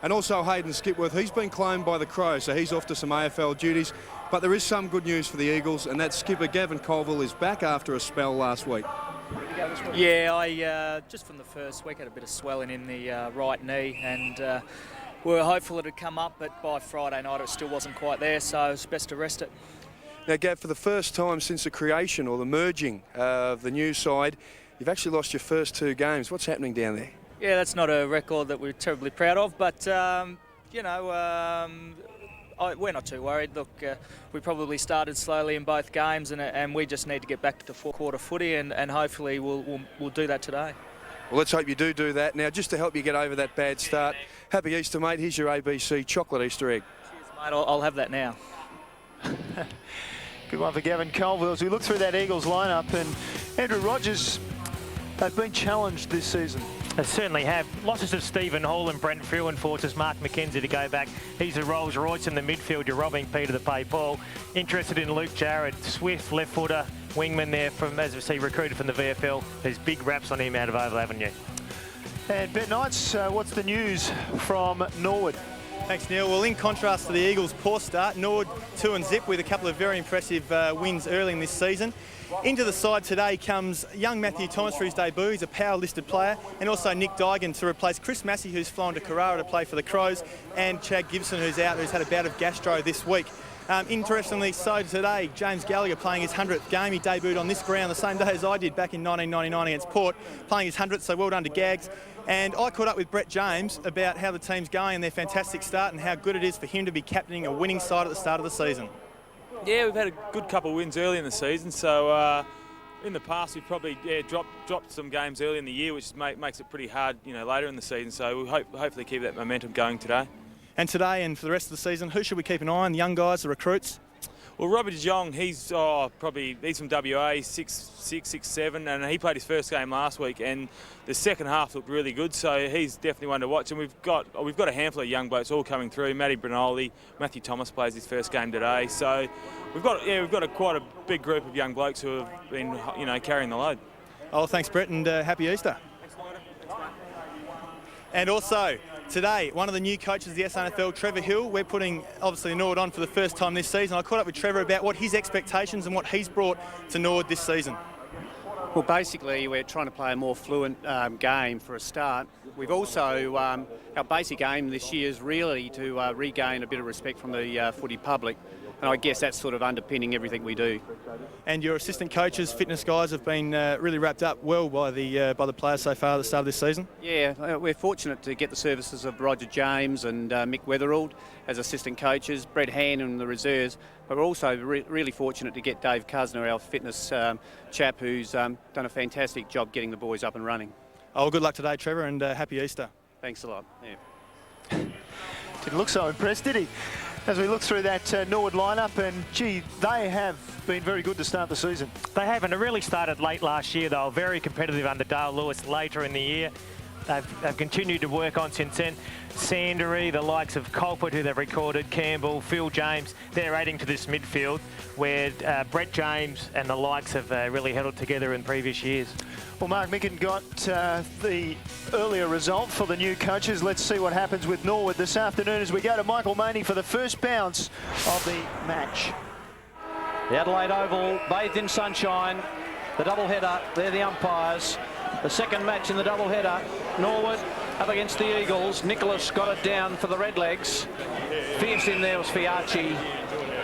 And also Hayden Skipworth, he's been claimed by the Crows, so he's off to some AFL duties. But there is some good news for the Eagles, and that skipper Gavin Colville is back after a spell last week. Yeah, I just from the first week had a bit of swelling in the right knee, and we were hopeful it would come up, but by Friday night it still wasn't quite there, so it's best to rest it. Now, Gav, for the first time since the creation or the merging of the new side, you've actually lost your first 2 games. What's happening down there? Yeah, that's not a record that we're terribly proud of, but, we're not too worried. Look, we probably started slowly in both games, and we just need to get back to four-quarter footy, and hopefully we'll do that today. Well, let's hope you do that. Now, just to help you get over that bad start, happy Easter, mate. Here's your ABC chocolate Easter egg. Cheers, mate. I'll have that now. Good one for Gavin Colville. As we look through that Eagles lineup, and Andrew Rogers, they've been challenged this season. They certainly have. Losses of Stephen Hall and Brent Frewen forces Mark McKenzie to go back. He's a Rolls Royce in the midfield. You're robbing Peter to pay Paul. Interested in Luke Jarrett, Swift, left footer, wingman there from, as we see, recruited from the VFL. There's big raps on him out of Oval Avenue. And Bet Knights, what's the news from Norwood? Thanks, Neil. Well, in contrast to the Eagles' poor start, Norwood 2-0 with a couple of very impressive wins early in this season. Into the side today comes young Matthew Thomas for his debut. He's a power-listed player, and also Nick Dygan to replace Chris Massey, who's flown to Carrara to play for the Crows, and Chad Gibson, who's out, who's had a bout of gastro this week. Interestingly, so today, James Gallagher playing his 100th game. He debuted on this ground the same day as I did back in 1999 against Port, playing his 100th, so well done to Gags. And I caught up with Brett James about how the team's going and their fantastic start and how good it is for him to be captaining a winning side at the start of the season. Yeah, we've had a good couple of wins early in the season, so in the past we've probably dropped some games early in the year, which makes it pretty hard, later in the season. So we'll hopefully keep that momentum going today. And today and for the rest of the season, who should we keep an eye on? The young guys, the recruits? Well, Robbie De Jong, he's from WA, 6'7", and he played his first game last week, and the second half looked really good. So he's definitely one to watch. And we've got a handful of young blokes all coming through. Matty Brinoli, Matthew Thomas plays his first game today. So we've got quite a big group of young blokes who have been carrying the load. Oh, thanks, Brett, and happy Easter. And also, today, one of the new coaches of the SNFL, Trevor Hill. We're putting, obviously, Norwood on for the first time this season. I caught up with Trevor about what his expectations and what he's brought to Norwood this season. Well, basically, we're trying to play a more fluent game for a start. We've also, our basic aim this year is really to regain a bit of respect from the footy public. And I guess that's sort of underpinning everything we do. And your assistant coaches, fitness guys, have been really wrapped up well by the players so far at the start of this season? Yeah, we're fortunate to get the services of Roger James and Mick Weatherald as assistant coaches, Brett Hand in the reserves, but we're also really fortunate to get Dave Cuzner, our fitness chap, who's done a fantastic job getting the boys up and running. Oh, well, good luck today, Trevor, and happy Easter. Thanks a lot. Yeah. Didn't look so impressed, did he? As we look through that Norwood lineup, and gee, they have been very good to start the season. They have, and it really started late last year. They were very competitive under Dale Lewis later in the year. They've continued to work on since then. Sandery, the likes of Colpert, who they've recorded, Campbell, Phil James, they're adding to this midfield where Brett James and the likes have really held it together in previous years. Well, Mark Micken got the earlier result for the new coaches. Let's see what happens with Norwood this afternoon as we go to Michael Maney for the first bounce of the match. The Adelaide Oval bathed in sunshine. The double-header, they're the umpires. The second match in the double-header, Norwood up against the Eagles. Nicholas got it down for the Redlegs. Fierce in there was Fiarchi.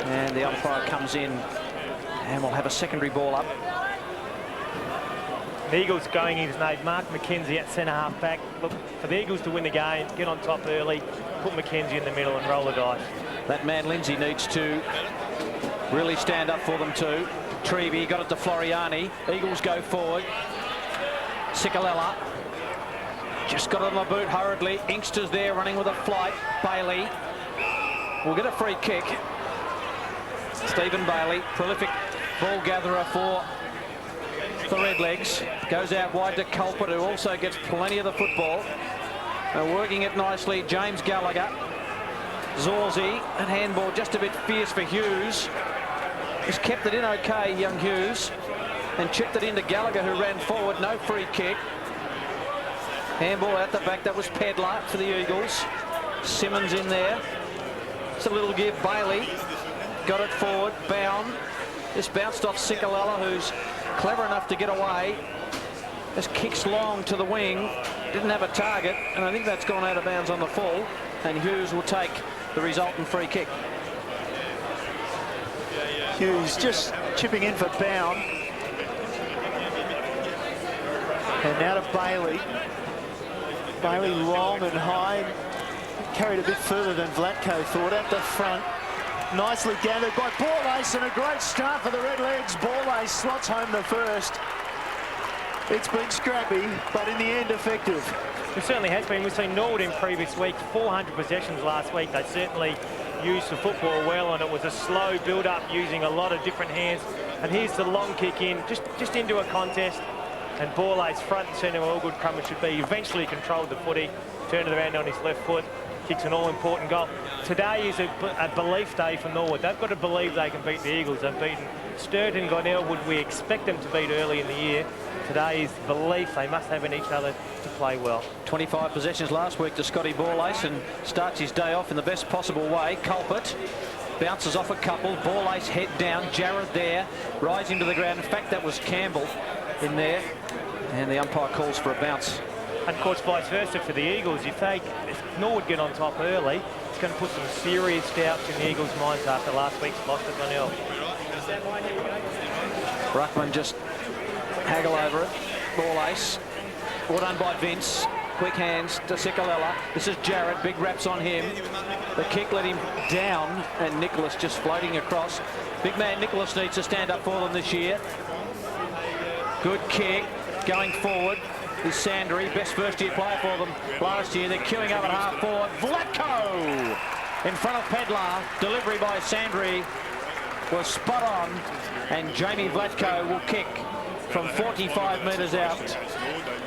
And the umpire comes in and we'll have a secondary ball up. The Eagles going in his name, Mark McKenzie at centre-half back. Look, for the Eagles to win the game, get on top early, put McKenzie in the middle and roll the dice. That man Lindsay needs to really stand up for them too. Trevey got it to Floriani. Eagles go forward. Cicalella just got it on the boot hurriedly. Inkster's there running with a flight. Bailey will get a free kick. Stephen Bailey, prolific ball gatherer for the Redlegs, goes out wide to Culpert, who also gets plenty of the football. Working it nicely, James Gallagher. Zorzi, and handball just a bit fierce for Hughes. He's kept it in okay, young Hughes, and chipped it into Gallagher, who ran forward. No free kick. Handball out the back, that was Pedler for the Eagles. Simmons in there. It's a little give. Bailey got it forward. Bound. Just bounced off Sikalala, who's clever enough to get away. Just kicks long to the wing. Didn't have a target, and I think that's gone out of bounds on the full. And Hughes will take the resultant free kick. Hughes just chipping in for Bound. And now to Bailey. Bailey long and high. Carried a bit further than Vlatko thought. At the front. Nicely gathered by Borlace, and a great start for the Redlegs. Borlace slots home the first. It's been scrappy, but in the end effective. It certainly has been. We've seen Norwood in previous weeks, 400 possessions last week. They certainly used the football well, and it was a slow build-up using a lot of different hands. And here's the long kick in, just into a contest. And Borlace front and centre, all good Crummer should be. Eventually controlled the footy, turned it around on his left foot, kicks an all-important goal. Today is a belief day for Norwood. They've got to believe they can beat the Eagles. They've beaten Sturton, Glenelg. Would we expect them to beat early in the year? Today is belief they must have in each other to play well. 25 possessions last week to Scotty Borlace, and starts his day off in the best possible way. Culpet bounces off a couple. Borlace head down. Jarrett there, rising to the ground. In fact, that was Campbell in there, and the umpire calls for a bounce. And of course, vice versa for the Eagles. If Norwood get on top early, it's going to put some serious doubts in the Eagles' minds after last week's loss to Glenelg. Ruckman just haggle over it. Borlace, well done by Vince. Quick hands to Sikalala. This is Jarrett, big raps on him. The kick let him down, and Nicholas just floating across. Big man Nicholas needs to stand up for them this year. Good kick, going forward is Sandry, best first-year player for them last year. They're queuing up at half-forward. Vlatko in front of Pedlar. Delivery by Sandry was spot on, and Jamie Vlatko will kick from 45 metres out,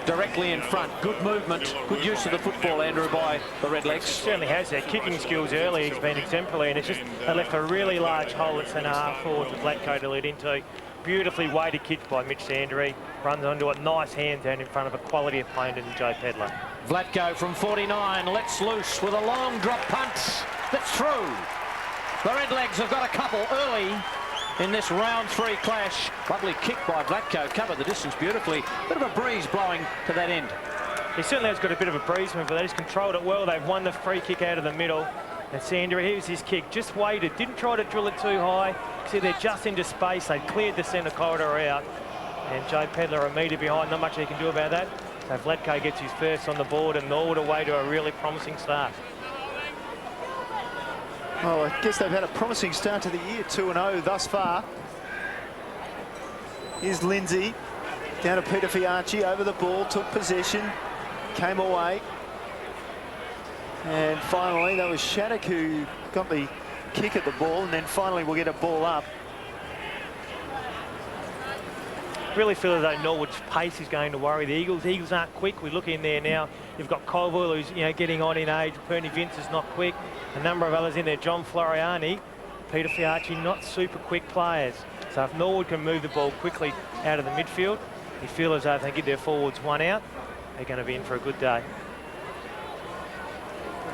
directly in front. Good movement, good use of the football, Andrew, by the Redlegs. Certainly has. Their kicking skills early, he's been exemplary, and it's just they left a really large hole at centre half forward for Vlatko to lead into. Beautifully weighted kick by Mitch Sandry. Runs onto it, nice hand down in front of a quality opponent in Joe Pedlar. Vlatko from 49 lets loose with a long drop punt. That's through. The Redlegs have got a couple early in this round 3 clash. Lovely kick by Vlatko, covered the distance beautifully. Bit of a breeze blowing to that end. He certainly has got a bit of a breeze move, but they just controlled it well. They've won the free kick out of the middle. And Sandry, here's his kick, just waited, didn't try to drill it too high. See, they're just into space. They cleared the centre corridor out. And Joe Pedlar a metre behind, not much he can do about that. So Vlatko gets his first on the board, and Norwood away to a really promising start. Well, I guess they've had a promising start to the year, 2-0 thus far. Here's Lindsay, down to Peter Fiacci, over the ball, took possession, came away. And finally, that was Shattuck who got the kick at the ball, and then finally we'll get a ball up. Really feel as though Norwood's pace is going to worry the Eagles. The Eagles aren't quick. We look in there now. You've got Colville, who's getting on in age. Perny Vince is not quick. A number of others in there. John Floriani, Peter Fiacci, not super quick players. So if Norwood can move the ball quickly out of the midfield, you feel as though if they get their forwards one out, they're going to be in for a good day.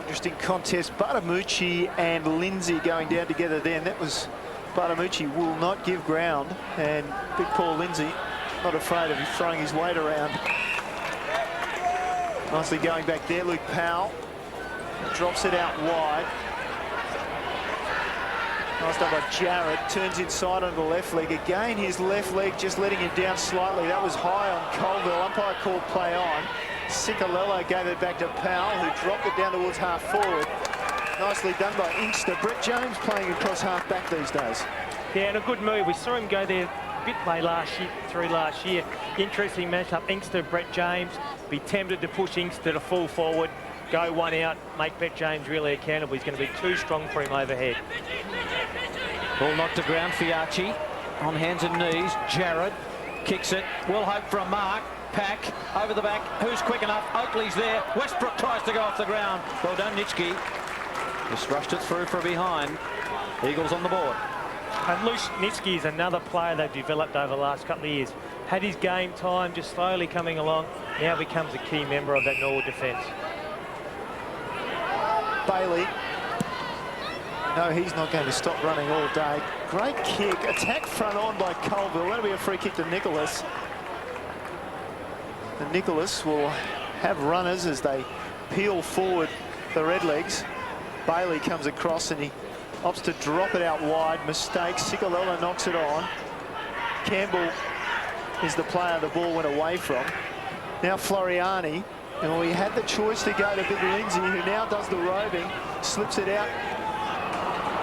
Interesting contest. Bartamucci and Lindsay going down together there, and that was Bartamucci will not give ground, and big Paul Lindsay not afraid of throwing his weight around. Nicely going back there. Luke Powell drops it out wide. Nice done by Jarrett. Turns inside on the left leg. Again, his left leg just letting him down slightly. That was high on Colville. Umpire called play on. Sikalala gave it back to Powell, who dropped it down towards half forward. Nicely done by Inkster. Brett James playing across half back these days. Yeah, and a good move. We saw him go there a bit late last year. Interesting matchup. Inkster, Brett James. Be tempted to push Inkster to full forward, go one out, make Brett James really accountable. He's going to be too strong for him overhead. Ball knocked to ground. Fiacci on hands and knees. Jarrett kicks it. Will hope for a mark. Pack over the back. Who's quick enough? Oakley's there. Westbrook tries to go off the ground. Well done, Nitschke. Just rushed it through from behind. Eagles on the board. And Luce Nitschke is another player they've developed over the last couple of years. Had his game time, just slowly coming along. Now becomes a key member of that Norwood defence. Bailey. No, he's not going to stop running all day. Great kick. Attack front on by Colville. That'll be a free kick to Nicholas. And Nicholas will have runners as they peel forward the Redlegs. Bailey comes across and he opts to drop it out wide. Mistake. Cicolella knocks it on. Campbell is the player the ball went away from. Now Floriani. And we had the choice to go to Big Lindsay, who now does the roving. Slips it out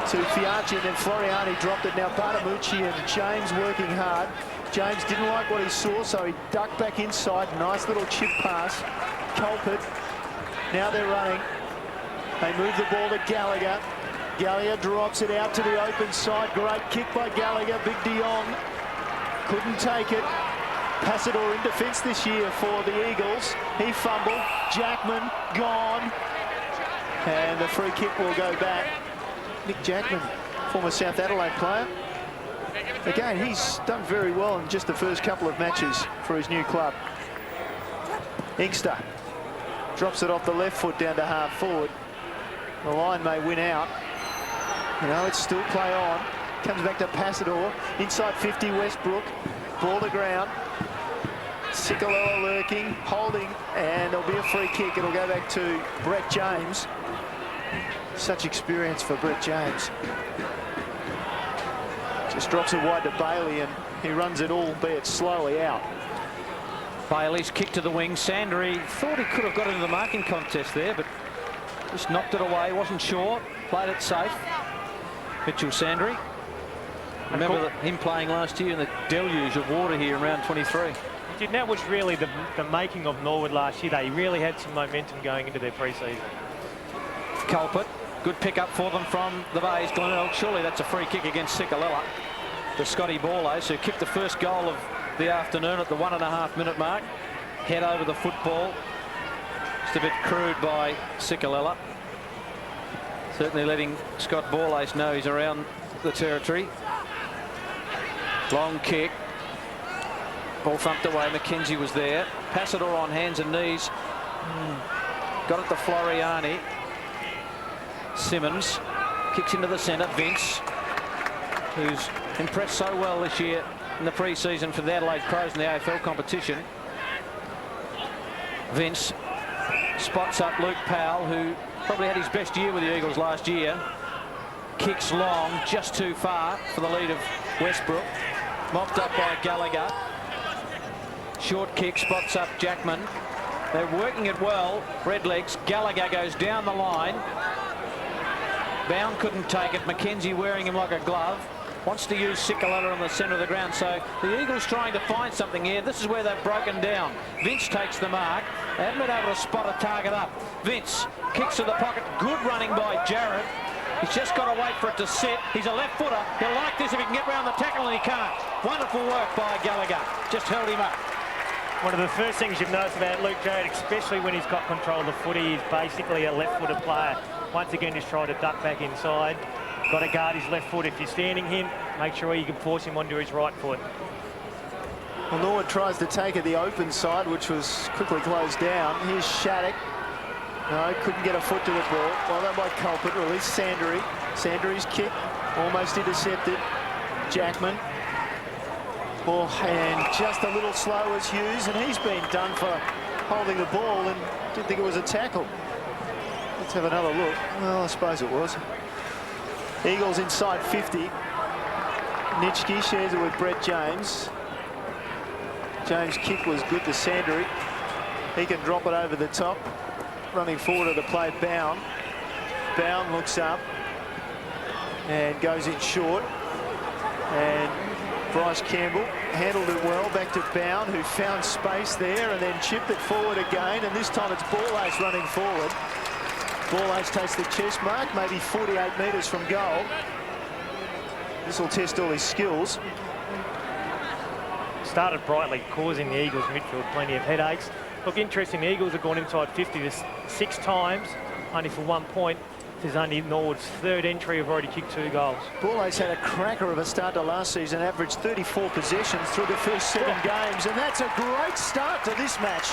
to Fiacci, and then Floriani dropped it. Now Bartamucci and James working hard. James didn't like what he saw, so he ducked back inside. Nice little chip pass. Culprit. Now they're running. They move the ball to Gallagher. Gallagher drops it out to the open side. Great kick by Gallagher. Big De Jong couldn't take it. Passador in defence this year for the Eagles. He fumbled. Jackman gone. And the free kick will go back. Nick Jackman, former South Adelaide player. Again, he's done very well in just the first couple of matches for his new club. Inkster drops it off the left foot down to half forward. The line may win out. You know, it's still play on. Comes back to Passador. Inside 50, Westbrook. Ball to ground. Cicolella lurking, holding, and there'll be a free kick. It'll go back to Brett James. Such experience for Brett James. Just drops it wide to Bailey, and he runs it, albeit slowly, out. Bailey's kick to the wing. Sandry thought he could have got into the marking contest there, but just knocked it away. Wasn't sure. Played it safe. Mitchell Sandry. Remember him playing last year in the deluge of water here in round 23. That was really the making of Norwood last year. They really had some momentum going into their pre-season. Culprit, good pick up for them from the Bays. Glenelg, surely that's a free kick against Cicolella. The Scotty Borlace, who kicked the first goal of the afternoon at the 1.5 minute mark. Head over the football. Just a bit crude by Cicolella. Certainly letting Scott Borlace know he's around the territory. Long kick. Ball thumped away. McKenzie was there. Passador on hands and knees. Got it to Floriani. Simmons kicks into the centre. Vince, who's impressed so well this year in the pre-season for the Adelaide Crows in the AFL competition. Vince spots up Luke Powell, who probably had his best year with the Eagles last year. Kicks long, just too far for the lead of Westbrook. Mopped up by Gallagher. Short kick, spots up Jackman. They're working it well. Redlegs. Gallagher goes down the line. Bound couldn't take it. McKenzie wearing him like a glove. Wants to use Cicolella on the centre of the ground. So the Eagles trying to find something here. This is where they've broken down. Vince takes the mark. They haven't been able to spot a target up. Vince kicks to the pocket. Good running by Jarrett. He's just got to wait for it to sit. He's a left footer. He'll like this if he can get round the tackle, and he can't. Wonderful work by Gallagher. Just held him up. One of the first things you've noticed about Luke Jarrett, especially when he's got control of the footy, is basically a left-footed player. Once again, just try to duck back inside. Got to guard his left foot. If you're standing him, make sure you can force him onto his right foot. Well, Norwood tries to take it the open side, which was quickly closed down. Here's Shattuck. No, couldn't get a foot to the ball. Well done by Culprit. Release Sandry. Sandry's kick almost intercepted. Jackman. Oh, and just a little slow as Hughes, and he's been done for holding the ball and didn't think it was a tackle. Let's have another look. Well, I suppose it was. Eagles inside 50. Nitschke shares it with Brett James. James' kick was good to Sandry. He can drop it over the top. Running forward of the play, Bound. Bound looks up and goes in short. And Bryce Campbell handled it well. Back to Bound, who found space there and then chipped it forward again. And this time it's Borlace running forward. Borlace takes the chest mark, maybe 48 metres from goal. This will test all his skills. Started brightly, causing the Eagles midfield plenty of headaches. Look, interesting, the Eagles have gone inside 50 6 times, only for 1 point. This is only Norwood's third entry. Have already kicked 2 goals. Borlace had a cracker of a start to last season, averaged 34 possessions through the first 7 games, and that's a great start to this match.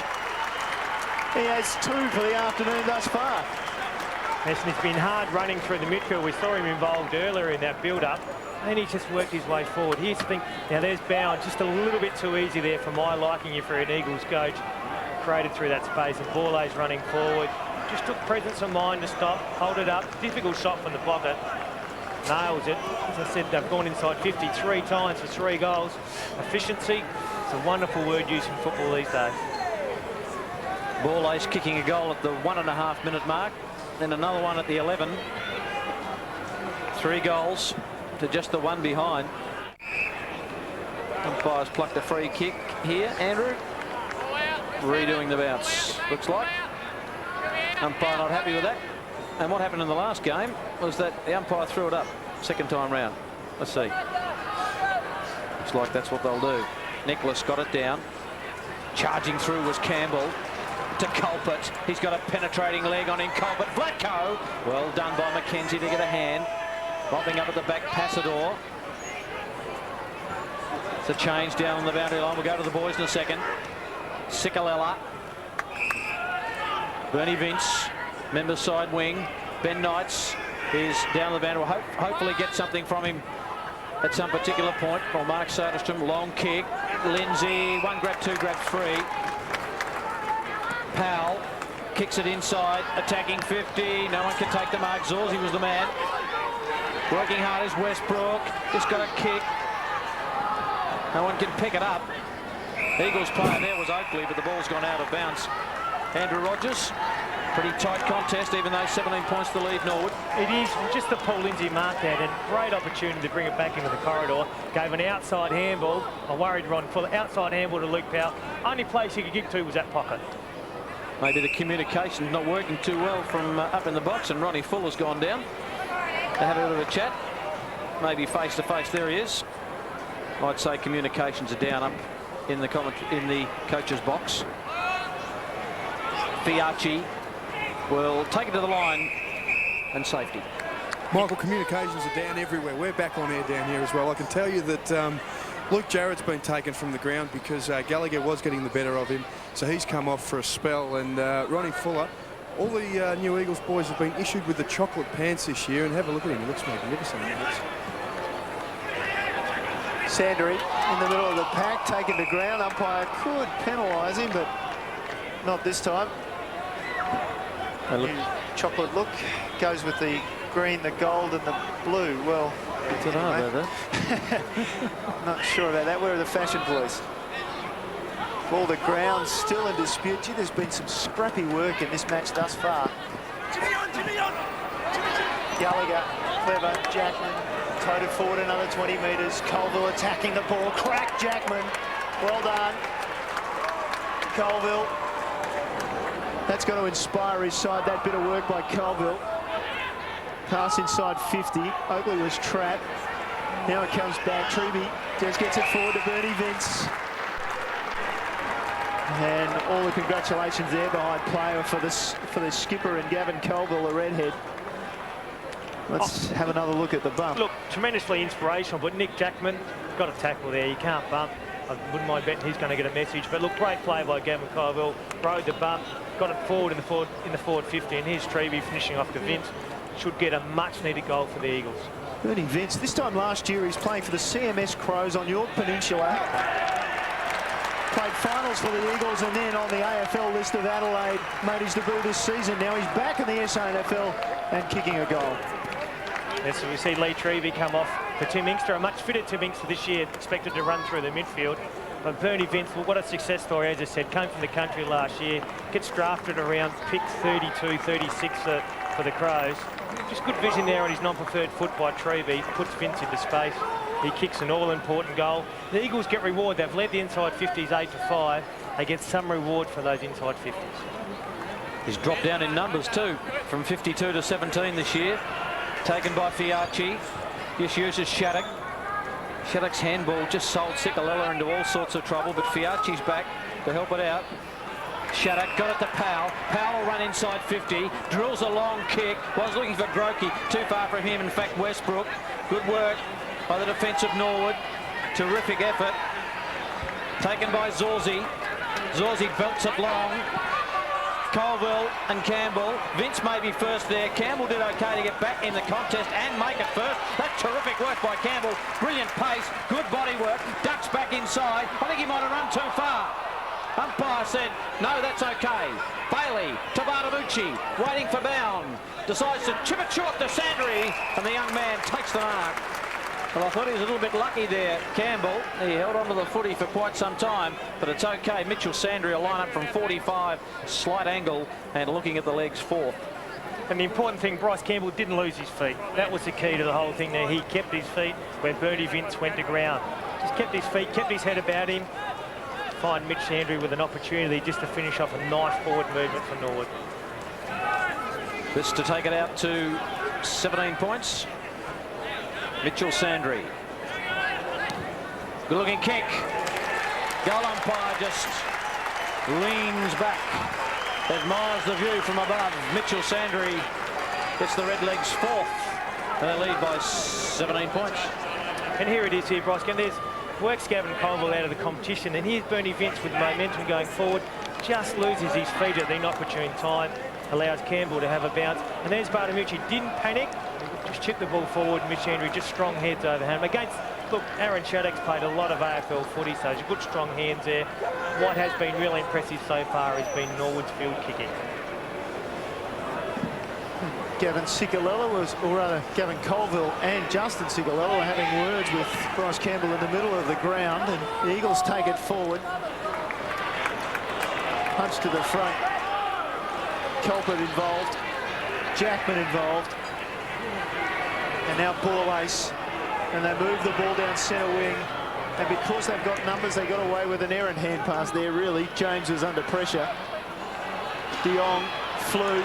He has 2 for the afternoon thus far. Yes, and it's been hard running through the midfield. We saw him involved earlier in that build-up, and he just worked his way forward. Here's the thing. Now, there's Bowen, just a little bit too easy there for my liking if you're an Eagles coach. Created through that space, and Borlase running forward. Just took presence of mind to stop, hold it up. Difficult shot from the pocket. Nails it. As I said, they've gone inside 53 times for 3 goals. Efficiency, it's a wonderful word used in football these days. Borlase kicking a goal at the 1.5-minute mark, then another one at the 11. 3 goals to just the one behind. Umpire's plucked a free kick here. Andrew redoing the bounce, looks like. Umpire not happy with that. And what happened in the last game was that the umpire threw it up second time round. Let's see. Looks like that's what they'll do. Nicholas got it down. Charging through was Campbell to Culpert. He's got a penetrating leg on him. Culpert. Vlatko. Well done by McKenzie to get a hand. Bobbing up at the back, Passador. It's a change down on the boundary line. We'll go to the boys in a second. Cicolella. Bernie Vince, member side wing. Ben Knights is down the boundary. Hopefully get something from him at some particular point. Well, Mark Soderstrom, long kick. Lindsay, 1 grab, 2 grab, 3. Powell kicks it inside, attacking 50. No one can take the mark. Zorzi was the man. Working hard is Westbrook. Just got a kick. No one can pick it up. Eagles player there was Oakley, but the ball's gone out of bounds. Andrew Rogers, pretty tight contest, even though 17 points to lead Norwood. It is just the Paul Lindsay mark that, and great opportunity to bring it back into the corridor. Gave an outside handball. I worried Ron Fuller. Outside handball to Luke Powell. Only place he could get to was that pocket. Maybe the communication's not working too well from up in the box, and Ronnie Fuller's gone down to have a bit of a chat. Maybe face to face. There he is. I'd say communications are down up in the coach's box. Fiacci will take it to the line and safety. Michael, communications are down everywhere. We're back on air down here as well. I can tell you that Luke Jarrett's been taken from the ground because Gallagher was getting the better of him, so he's come off for a spell. And Ronnie Fuller, all the new Eagles boys have been issued with the chocolate pants this year, and have a look at him. He looks magnificent. Sandry in the middle of the pack, taken to ground. Umpire could penalise him, but not this time. New chocolate look goes with the green, the gold, and the blue. Well, I don't know about that. Not sure about that. Where are the fashion police? Ball to ground, still in dispute. Gee, there's been some scrappy work in this match thus far. Gallagher, clever, Jackman, toted forward another 20 metres. Colville attacking the ball, crack Jackman. Well done, Colville. That's going to inspire his side, that bit of work by Colville. Pass inside 50. Oakley was trapped. Now it comes back. Treby just gets it forward to Bernie Vince. And all the congratulations there behind player for the skipper and Gavin Colville, the redhead. Let's have another look at the bump. Look, tremendously inspirational, but Nick Jackman got a tackle there. You can't bump. I wouldn't mind betting he's going to get a message. But look, great play by Gavin Colville. Rode the bump, got it forward in the forward 50, and here's Treby finishing off to Vince. Should get a much-needed goal for the Eagles. Bernie Vince, this time last year he's playing for the CMS Crows on York Peninsula. Played finals for the Eagles and then on the AFL list of Adelaide. Made his debut this season. Now he's back in the SANFL and kicking a goal. Yes, so we see Lee Treby come off for Tim Inkster. A much fitter Tim Inkster this year, expected to run through the midfield. But Bernie Vince, well, what a success story, as I said, came from the country last year, gets drafted around pick 32, 36 for the Crows. Just good vision there on his non-preferred foot by Treby, puts Vince into space. He kicks an all-important goal. The Eagles get reward. They've led the inside 50s 8-5. They get some reward for those inside 50s. He's dropped down in numbers too, from 52 to 17 this year. Taken by Fiacci. Just uses Shattuck. Shattuck's handball just sold Cicolella into all sorts of trouble, but Fiacci's back to help it out. Shattuck got it to Powell. Powell will run inside 50. Drills a long kick. Was looking for Grokey. Too far for him. In fact, Westbrook. Good work by the defence of Norwood. Terrific effort. Taken by Zorzi. Zorzi belts it long. Colville and Campbell. Vince may be first there. Campbell did okay to get back in the contest and make it first. That's terrific work by Campbell. Brilliant pace, good body work. Ducks back inside. I think he might have run too far. Umpire said, no, that's okay. Bailey to Bartamucci, waiting for Bound. Decides to chip it short to Sandry, and the young man takes the mark. Well, I thought he was a little bit lucky there, Campbell. He held onto the footy for quite some time, but it's okay. Mitchell Sandry will line up from 45, slight angle, and looking at the legs fourth. And the important thing, Bryce Campbell didn't lose his feet. That was the key to the whole thing there. He kept his feet where Bernie Vince went to ground. Just kept his feet, kept his head about him. Find Mitch Sandry with an opportunity just to finish off a nice forward movement for Norwood. This to take it out to 17 points. Mitchell Sandry. Good looking kick. Goal umpire just leans back. Admires the view from above. Mitchell Sandry gets the Redlegs fourth. And they lead by 17 points. And here it is here, Bryce. There's works Gavin Colville out of the competition, and here's Bernie Vince with momentum going forward. Just loses his feet at the inopportune time. Allows Campbell to have a bounce. And there's Bartamucci. Didn't panic. Just chipped the ball forward. Mitch Andrew just strong heads over him. Against, look, Aaron Shattuck's played a lot of AFL footy, so there's good strong hands there. What has been really impressive so far has been Norwood's field kicking. Gavin Colville and Justin Cigalello are having words with Bryce Campbell in the middle of the ground, and the Eagles take it forward. Punch to the front. Culprit involved. Jackman involved. And now ball ace. And they move the ball down centre wing. And because they've got numbers, they got away with an errant hand pass there, really. James was under pressure. De Jong flew.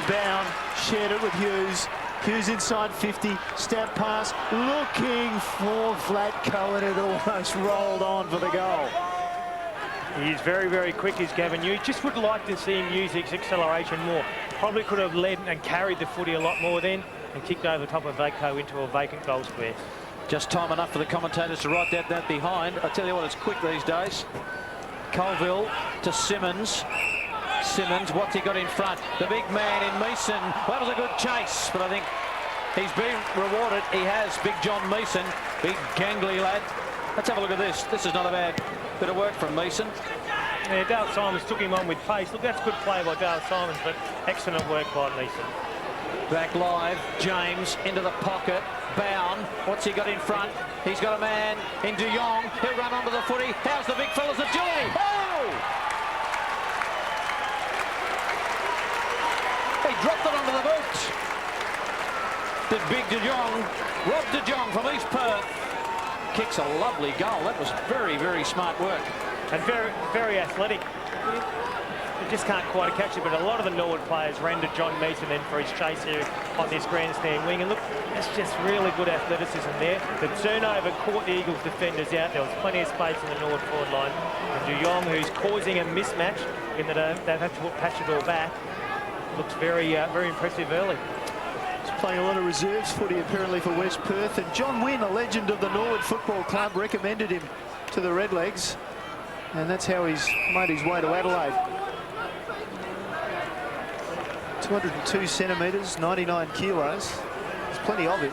Bound, shared it with Hughes. Hughes inside 50, stab pass, looking for Vlatko, and it almost rolled on for the goal. He is very, very quick, is Gavin Hughes. Just would like to see him use his acceleration more. Probably could have led and carried the footy a lot more then and kicked over the top of Vlatko into a vacant goal square. Just time enough for the commentators to write that behind. I tell you what, it's quick these days. Colville to Simmons. Simmons, what's he got in front? The big man in Meeson. Well, that was a good chase, but I think he's been rewarded. He has, Big John Meeson, big gangly lad. Let's have a look at this. This is not a bad bit of work from Meeson. Yeah, Dale Simons took him on with pace. Look, that's good play by Dale Simons, but excellent work by Meeson. Back live, James into the pocket. Bound, what's he got in front? He's got a man in De Jong. He'll run onto the footy. How's the big fella's agility? Oh! He dropped it onto the boot. Did Big De Jong. Rob De Jong from East Perth. Kicks a lovely goal. That was very, very smart work. And very, very athletic. You just can't quite catch it, but a lot of the Norwood players ran to John Meeson then for his chase here on this grandstand wing. And look, that's just really good athleticism there. The turnover caught the Eagles defenders out. There was plenty of space in the Norwood forward line. And De Jong, who's causing a mismatch in that they've had to put Patchador back, looks very, very impressive early. He's playing a lot of reserves footy apparently for West Perth, and John Wynn, a legend of the Norwood Football Club, recommended him to the Redlegs, and that's how he's made his way to Adelaide. 202 centimetres, 99 kilos. There's plenty of him.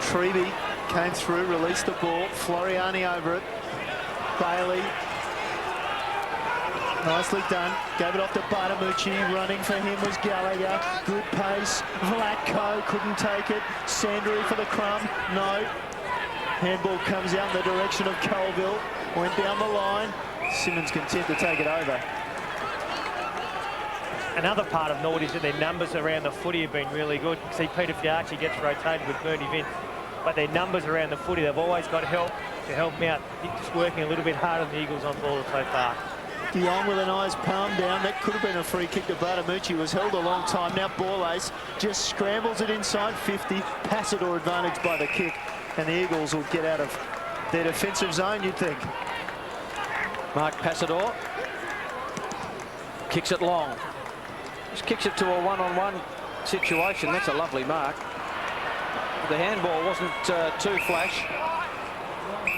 Treby came through, released the ball. Floriani over it. Bailey. Nicely done. Gave it off to Bartamucci. Running for him was Gallagher. Good pace. Vlatko couldn't take it. Sandry for the crumb. No. Handball comes out in the direction of Colville. Went down the line. Simmons content to take it over. Another part of Norwood is that their numbers around the footy have been really good. See, Peter Fiarchi gets rotated with Bernie Vince, but their numbers around the footy, they've always got help to help them out. He's just working a little bit harder than the Eagles on ball so far. De Jong with a nice palm down. That could have been a free kick to Bartamucci. Was held a long time. Now ball ace just scrambles it inside 50. Passador advantage by the kick. And the Eagles will get out of their defensive zone, you'd think. Mark Passador kicks it long. Just kicks it to a one-on-one situation. That's a lovely mark. The handball wasn't too flash.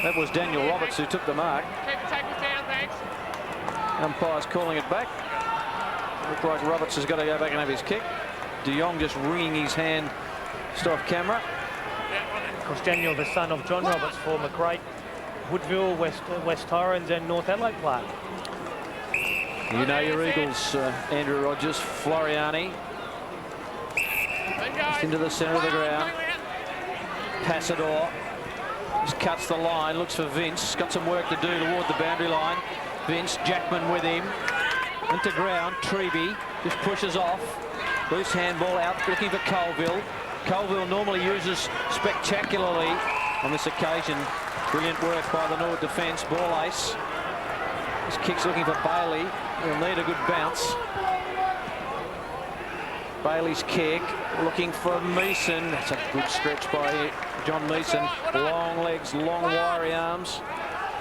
That was Daniel Roberts who took the mark. Keep the tackles down, Umpire's calling it back. Looks like Roberts has got to go back and have his kick. De Jong just wringing his hand just off camera. Of course, Daniel, the son of John Roberts, former great Woodville, West Torrens and North Adelaide player. You know your Eagles, Andrew Rogers. Floriani. Just into the centre of the ground. Passador just cuts the line, looks for Vince. Got some work to do toward the boundary line. Vince, Jackman with him. Into ground, Treby just pushes off. Loose handball out, looking for Colville. Colville normally uses spectacularly on this occasion. Brilliant work by the Norwood defence. Ball ace. This kick's looking for Bailey. He'll need a good bounce. Bailey's kick, looking for Meeson. That's a good stretch by John Meeson. Long legs, long wiry arms.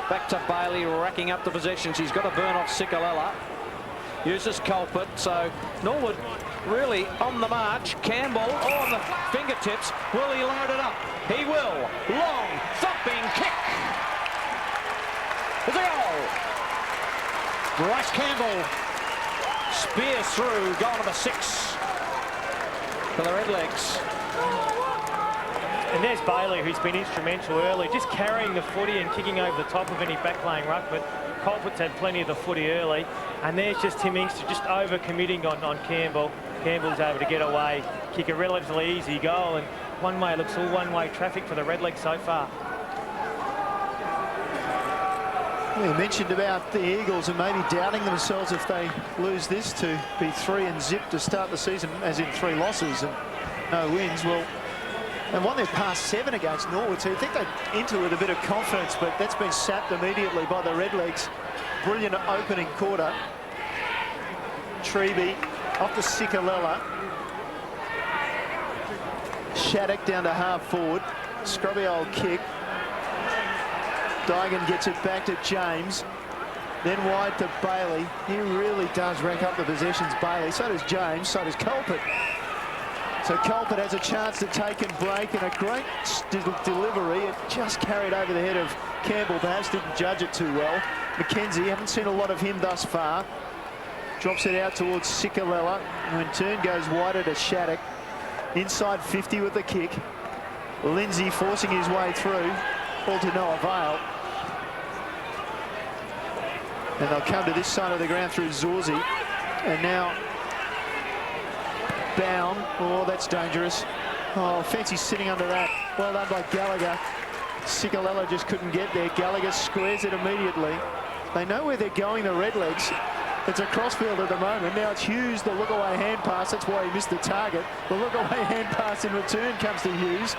Back to Bailey, racking up the possessions. He's got to burn off Sikalella. Uses Culprit, so Norwood really on the march. Campbell on the fingertips. Will he load it up? He will. Long, thumping kick. There's a goal. Bryce Campbell spears through goal number 6 for the Redlegs. And there's Bailey, who's been instrumental early, just carrying the footy and kicking over the top of any back-laying ruck. But Colpit's had plenty of the footy early. And there's just Tim Inkster just over-committing on Campbell. Campbell's able to get away, kick a relatively easy goal. And one-way, looks all one-way traffic for the Redlegs so far. We mentioned about the Eagles and maybe doubting themselves if they lose this to be 3-0 to start the season, as in 3 losses and no wins. Well, they've won their past 7 against Norwood, so you think they'd enter with a bit of confidence, but that's been sapped immediately by the Redlegs. Brilliant opening quarter. Treby off to Sikalella. Shattuck down to half forward. Scrubby old kick. Dygan gets it back to James. Then wide to Bailey. He really does rank up the possessions, Bailey. So does James, so does Culpit. So Culpit has a chance to take and break, and a great delivery. It just carried over the head of Campbell. Perhaps didn't judge it too well. McKenzie, haven't seen a lot of him thus far. Drops it out towards Sikalella, who in turn goes wider to Shattuck. Inside 50 with the kick. Lindsay forcing his way through. All to no avail. And they'll come to this side of the ground through Zorzi. And now Bound. Oh, that's dangerous. Oh, Fancy sitting under that. Well done by Gallagher. Sikalella just couldn't get there. Gallagher squares it immediately. They know where they're going, the Redlegs. It's a crossfield at the moment. Now it's Hughes, the look-away hand pass. That's why he missed the target. The look-away hand pass in return comes to Hughes.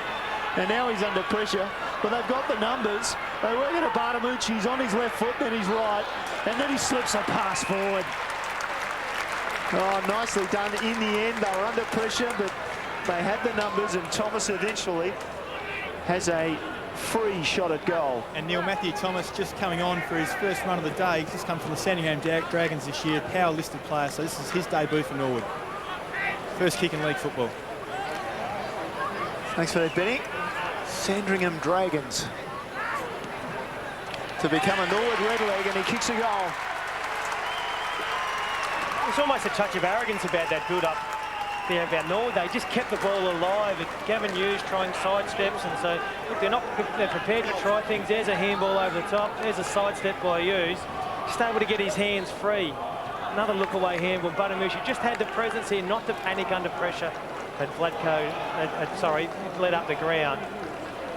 And now he's under pressure. But they've got the numbers. They work it at Bartamucci. He's on his left foot, then he's right. And then he slips a pass forward. Oh, nicely done. In the end, they were under pressure, but they had the numbers, and Thomas eventually has a free shot at goal. And Neil Matthew Thomas just coming on for his first run of the day. He's just come from the Sandringham Dragons this year, power listed player, so this is his debut for Norwood. First kick in league football. Thanks for that, Benny. Sandringham Dragons to become a Norwood Redleg, and he kicks a goal. It's almost a touch of arrogance about that build-up there about Norwood. They just kept the ball alive. Gavin Hughes trying sidesteps, and so look, they're prepared to try things. There's a handball over the top. There's a sidestep by Hughes. Just able to get his hands free. Another look-away handball. Butamushi just had the presence here not to panic under pressure. But Vlatko, led up the ground.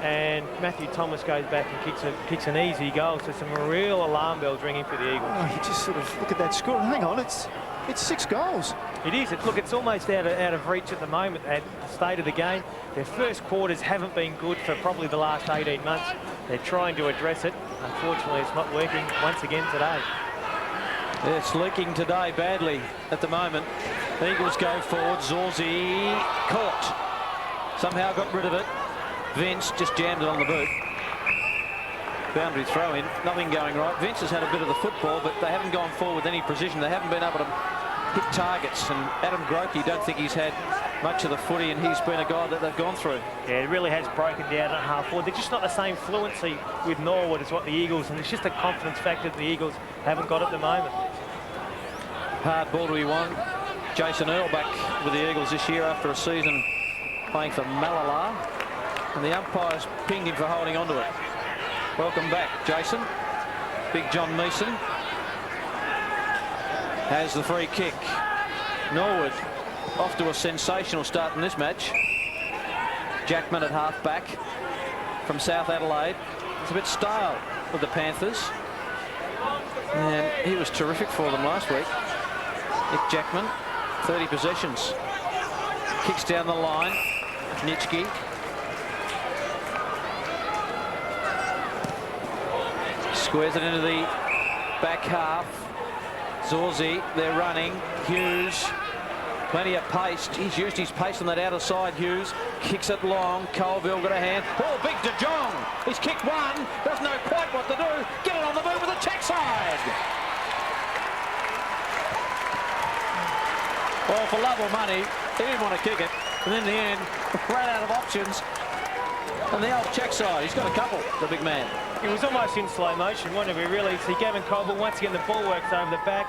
And Matthew Thomas goes back and kicks an easy goal. So some real alarm bells ringing for the Eagles. Oh, you just sort of look at that score. Hang on, it's 6 goals. It is. Look, it's almost out of reach at the moment at the state of the game. Their first quarters haven't been good for probably the last 18 months. They're trying to address it. Unfortunately, it's not working once again today. It's leaking today badly at the moment. The Eagles go forward. Zorzi caught. Somehow got rid of it. Vince just jammed it on the boot. Boundary throw in. Nothing going right. Vince has had a bit of the football, but they haven't gone forward with any precision. They haven't been able to hit targets. And Adam Grokey, don't think he's had much of the footy, and he's been a guy that they've gone through. Yeah, it really has broken down at half forward. They're just not the same fluency with Norwood as what the Eagles, and it's just a confidence factor that the Eagles haven't got at the moment. hard ball to be won. Jason Earl back with the Eagles this year after a season playing for Malala, and the umpires pinged him for holding onto it. Welcome back, Jason. Big John Meeson has the free kick. Norwood off to a sensational start in this match. Jackman at half back from South Adelaide. It's a bit stale with the Panthers, and he was terrific for them last week. Nick Jackman, 30 possessions. Kicks down the line. Nitschke. Squares it into the back half. Zorzi, they're running. Hughes, plenty of pace. He's used his pace on that outer side, Hughes. Kicks it long. Colville got a hand. Oh, big De Jong. He's kicked one. Doesn't know quite what to do. Get it on the move with the check side. Well, for love or money, he didn't want to kick it. And in the end, ran out of options. And the old check side, he's got a couple, the big man. It was almost in slow motion, wasn't it? We really see Gavin Colbert, once again, the ball works over the back.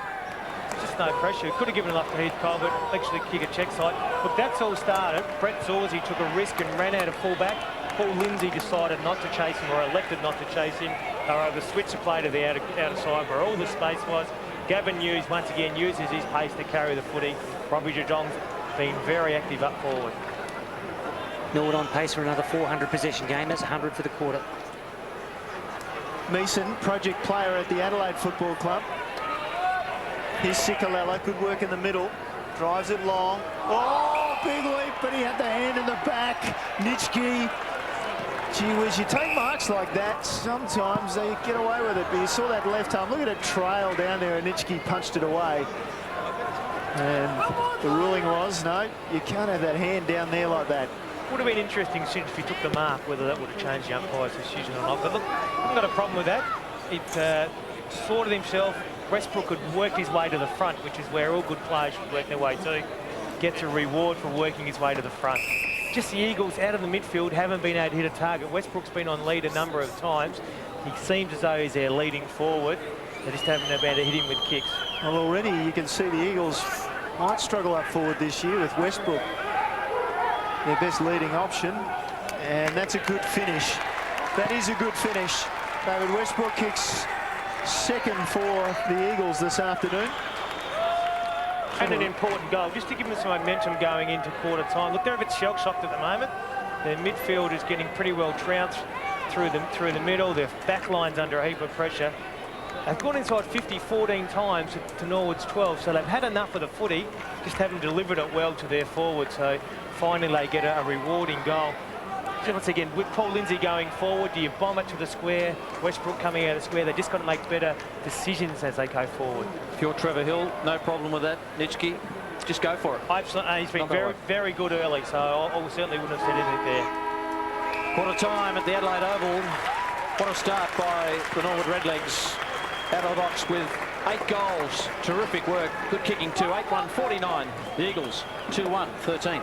Just no pressure. Could have given enough to Heath Colbert, actually kick a check side. Look, that's all started. Brett Zorzi took a risk and ran out of fullback. Paul Lindsay decided not to chase him, or elected not to chase him. They were over the switcher play to the outer side where all the space was. Gavin Hughes, once again, uses his pace to carry the footy. Robbie De Jong's been very active up forward. Norwood on pace for another 400 possession game. That's 100 for the quarter. Meeson, project player at the Adelaide Football Club. Here's Sikalella, good work in the middle. Drives it long. Oh, big leap, but he had the hand in the back. Nitschke. Gee whiz, you take marks like that, sometimes they get away with it. But you saw that left arm. Look at it trail down there, and Nitschke punched it away. And the ruling was, no, you can't have that hand down there like that. Would have been interesting since if he took the mark, whether that would have changed the umpire's decision or not. But look, I haven't got a problem with that. It sorted himself. Westbrook had worked his way to the front, which is where all good players should work their way to. Gets a reward for working his way to the front. Just the Eagles out of the midfield haven't been able to hit a target. Westbrook's been on lead a number of times. He seems as though he's there leading forward. They just haven't been able to hit him with kicks. Well, already you can see the Eagles might struggle up forward this year with Westbrook their best leading option, and that's a good finish. That is a good finish. David Westbrook kicks second for the Eagles this afternoon. And an important goal, just to give them some momentum going into quarter time. Look, they're a bit shell-shocked at the moment. Their midfield is getting pretty well trounced through the middle. Their back line's under a heap of pressure. They've gone inside 50 14 times to Norwood's 12, so they've had enough of the footy, just haven't delivered it well to their forward. So finally they get a rewarding goal. So once again, with Paul Lindsay going forward, do you bomb it to the square? Westbrook coming out of the square, they just got to make better decisions as they go forward. If you're Trevor Hill, no problem with that. Nitschke, just go for it. Absolutely, he's been very good early, so I certainly wouldn't have said anything there. Quarter time at the Adelaide Oval. What a start by the Norwood Redlegs. Out of the box with 8 goals. Terrific work. Good kicking too. 8-1-49. The Eagles 2-1-13.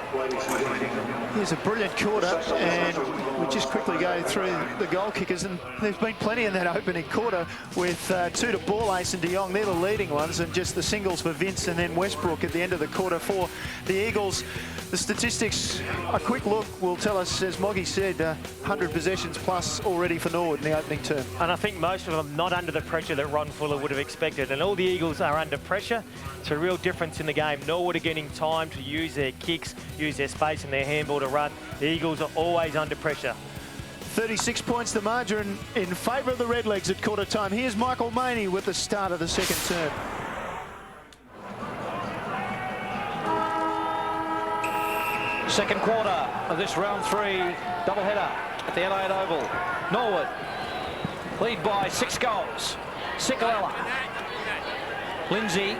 Here's a brilliant quarter, and we just quickly go through the goal kickers, and there's been plenty in that opening quarter with 2 to Ball Ace and De Jong. They're the leading ones, and just the singles for Vince and then Westbrook at the end of the quarter for the Eagles. The statistics, a quick look will tell us, as Moggy said, 100 possessions plus already for Norwood in the opening term. And I think most of them not under the pressure that Ron Fuller would have expected. And all the Eagles are under pressure. It's a real difference in the game. Norwood are getting time to use their kicks, use their space and their handball to run. The Eagles are always under pressure. 36 points the margin in favour of the Redlegs at quarter time. Here's Michael Maney with the start of the second term. Second quarter of this round 3 doubleheader at the Adelaide Oval. Norwood lead by 6 goals. Sikalella. Lindsay,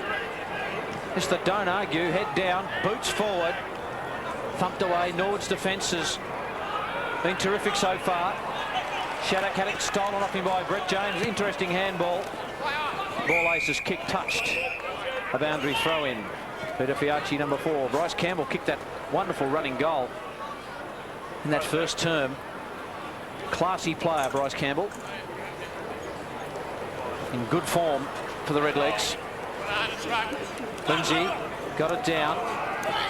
Mr. Don't Argue, head down, boots forward, thumped away. Norwood's defence has been terrific so far. Shattuck had it stolen off him by Brett James. Interesting handball. Ball Ace's kick touched. A boundary throw in. Peter Fiacci, number 4. Bryce Campbell kicked that wonderful running goal in that first term. Classy player, Bryce Campbell. In good form for the Redlegs. Lindsay got it down.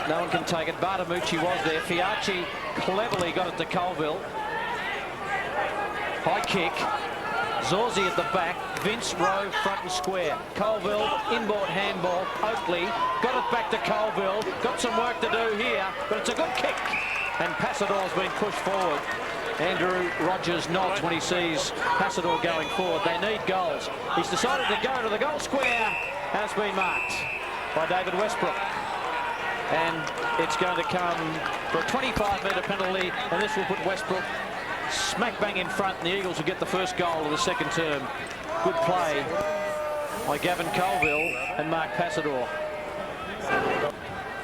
No one can take it. Bartamucci was there. Fiacci cleverly got it to Colville. High kick. Zorzi at the back. Vince Rowe front and square. Colville, inboard handball. Oakley got it back to Colville. Got some work to do here, but it's a good kick. And Passador's been pushed forward. Andrew Rogers nods when he sees Passador going forward. They need goals. He's decided to go to the goal square, and it's been marked by David Westbrook. And it's going to come for a 25-metre penalty, and this will put Westbrook smack bang in front, and the Eagles will get the first goal of the second term. Good play by Gavin Colville and Mark Passador.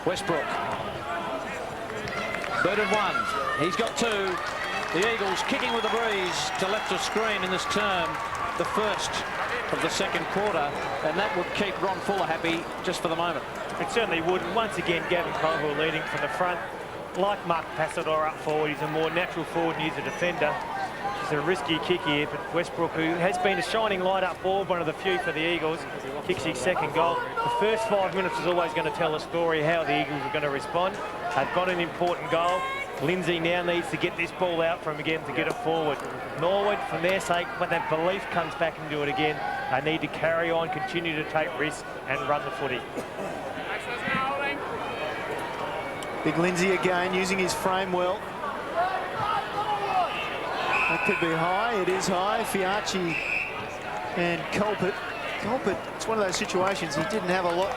Westbrook. Burden one. He's got two. The Eagles kicking with the breeze to left of screen in this term, the first of the second quarter, and that would keep Ron Fuller happy just for the moment. It certainly would. Once again, Gavin Colville leading from the front. Like Mark Passador up forward, he's a more natural forward and he's a defender. It's a risky kick here, but Westbrook, who has been a shining light up forward, one of the few for the Eagles, kicks his second goal. The first 5 minutes is always going to tell a story how the Eagles are going to respond. They've got an important goal. Lindsay now needs to get this ball out from again to get it forward. Norwood, for their sake, when that belief comes back and do it again, they need to carry on, continue to take risks and run the footy. Big Lindsay again, using his frame well. That could be high. It is high. Fiacci and Colpert. Colpert, it's one of those situations he didn't have a lot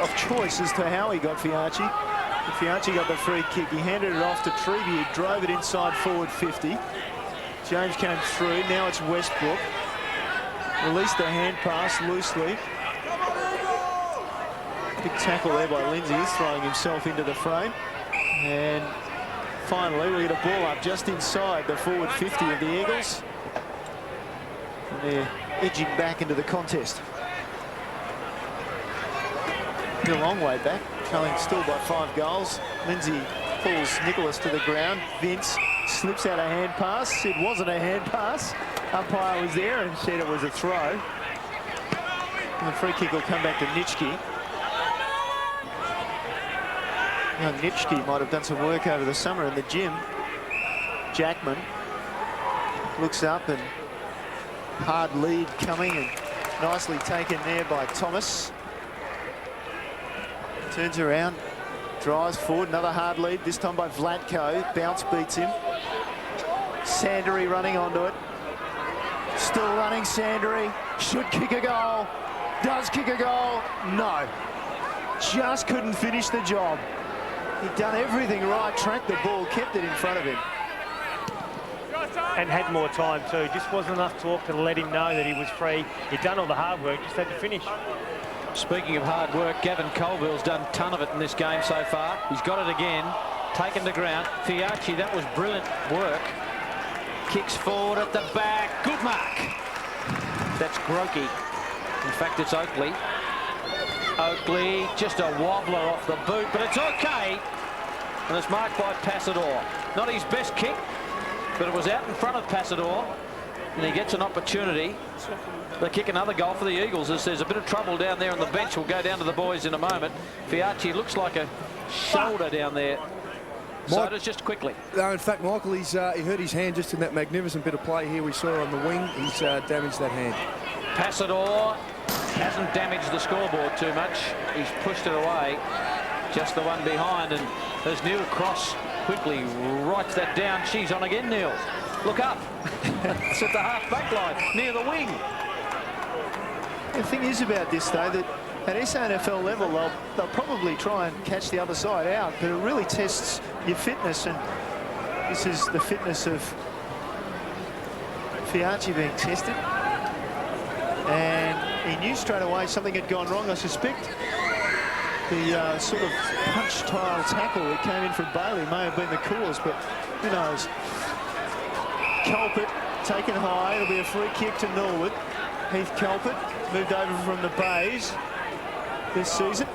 of choice as to how he got Fiacci. But Fiacci got the free kick. He handed it off to Treby, who drove it inside forward 50. James came through. Now it's Westbrook. Released the hand pass loosely. Big tackle there by Lindsay. He's throwing himself into the frame. And finally, we get a ball up just inside the forward 50 of the Eagles. And they're edging back into the contest. A long way back, trailing still by 5 goals. Lindsay pulls Nicholas to the ground. Vince slips out a hand pass. It wasn't a hand pass. Umpire was there and said it was a throw. And the free kick will come back to Nitschke. Young Nitschke might have done some work over the summer in the gym. Jackman looks up and hard lead coming and nicely taken there by Thomas. Turns around, drives forward, another hard lead, this time by Vlatko. Bounce beats him. Sanderi running onto it. Still running Sanderi. Should kick a goal. Does kick a goal. No. Just couldn't finish the job. He'd done everything right, tracked the ball, kept it in front of him. And had more time too. Just wasn't enough talk to let him know that he was free. He'd done all the hard work, just had to finish. Speaking of hard work, Gavin Colville's done a ton of it in this game so far. He's got it again, taken to ground. Fiacci, that was brilliant work. Kicks forward at the back. Good mark. That's Grokey. In fact, it's Oakley. Oakley, just a wobbler off the boot, but it's okay. And it's marked by Passador. Not his best kick, but it was out in front of Passador. And he gets an opportunity. They kick another goal for the Eagles as there's a bit of trouble down there on the bench. We'll go down to the boys in a moment. Fiacci looks like a shoulder down there. So does just quickly. In fact, Michael, he hurt his hand just in that magnificent bit of play here we saw on the wing. He's damaged that hand. Passador hasn't damaged the scoreboard too much. He's pushed it away. Just the one behind. And as Neil Cross quickly writes that down, she's on again, Neil. Look up. It's at the half-back line, near the wing. The thing is about this, though, that at SANFL level, they'll probably try and catch the other side out, but it really tests your fitness, and this is the fitness of Fiacci being tested. And he knew straight away something had gone wrong. I suspect the sort of punch-style tackle that came in from Bailey may have been the cause, but who knows. Colpert taken high. It'll be a free kick to Norwood. Heath Colpert moved over from the Bays this season.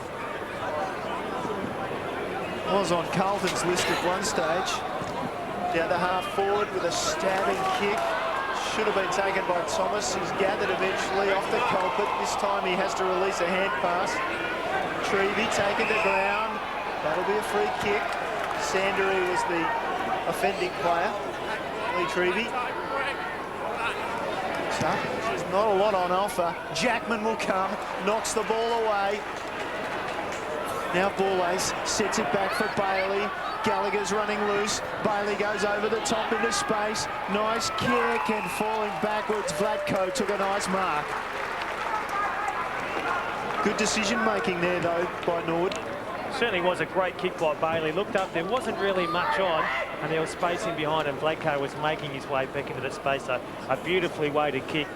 Was on Carlton's list at one stage. Down the half forward with a stabbing kick. should have been taken by Thomas. He's gathered eventually off the culprit. This time he has to release a hand pass. Treevey taken to ground. That'll be a free kick. Sandery was the offending player. Lee Treevey. So there's not a lot on offer. Jackman will come, knocks the ball away. Now Bourlace sets it back for Bailey. Gallagher's running loose. Bailey goes over the top into space. Nice kick, and falling backwards, Vlatko took a nice mark. Good decision making there though by Norwood. Certainly was a great kick by Bailey. Looked up, there wasn't really much on, and there was spacing behind, and Vlatko was making his way back into the space. So a beautifully weighted kick.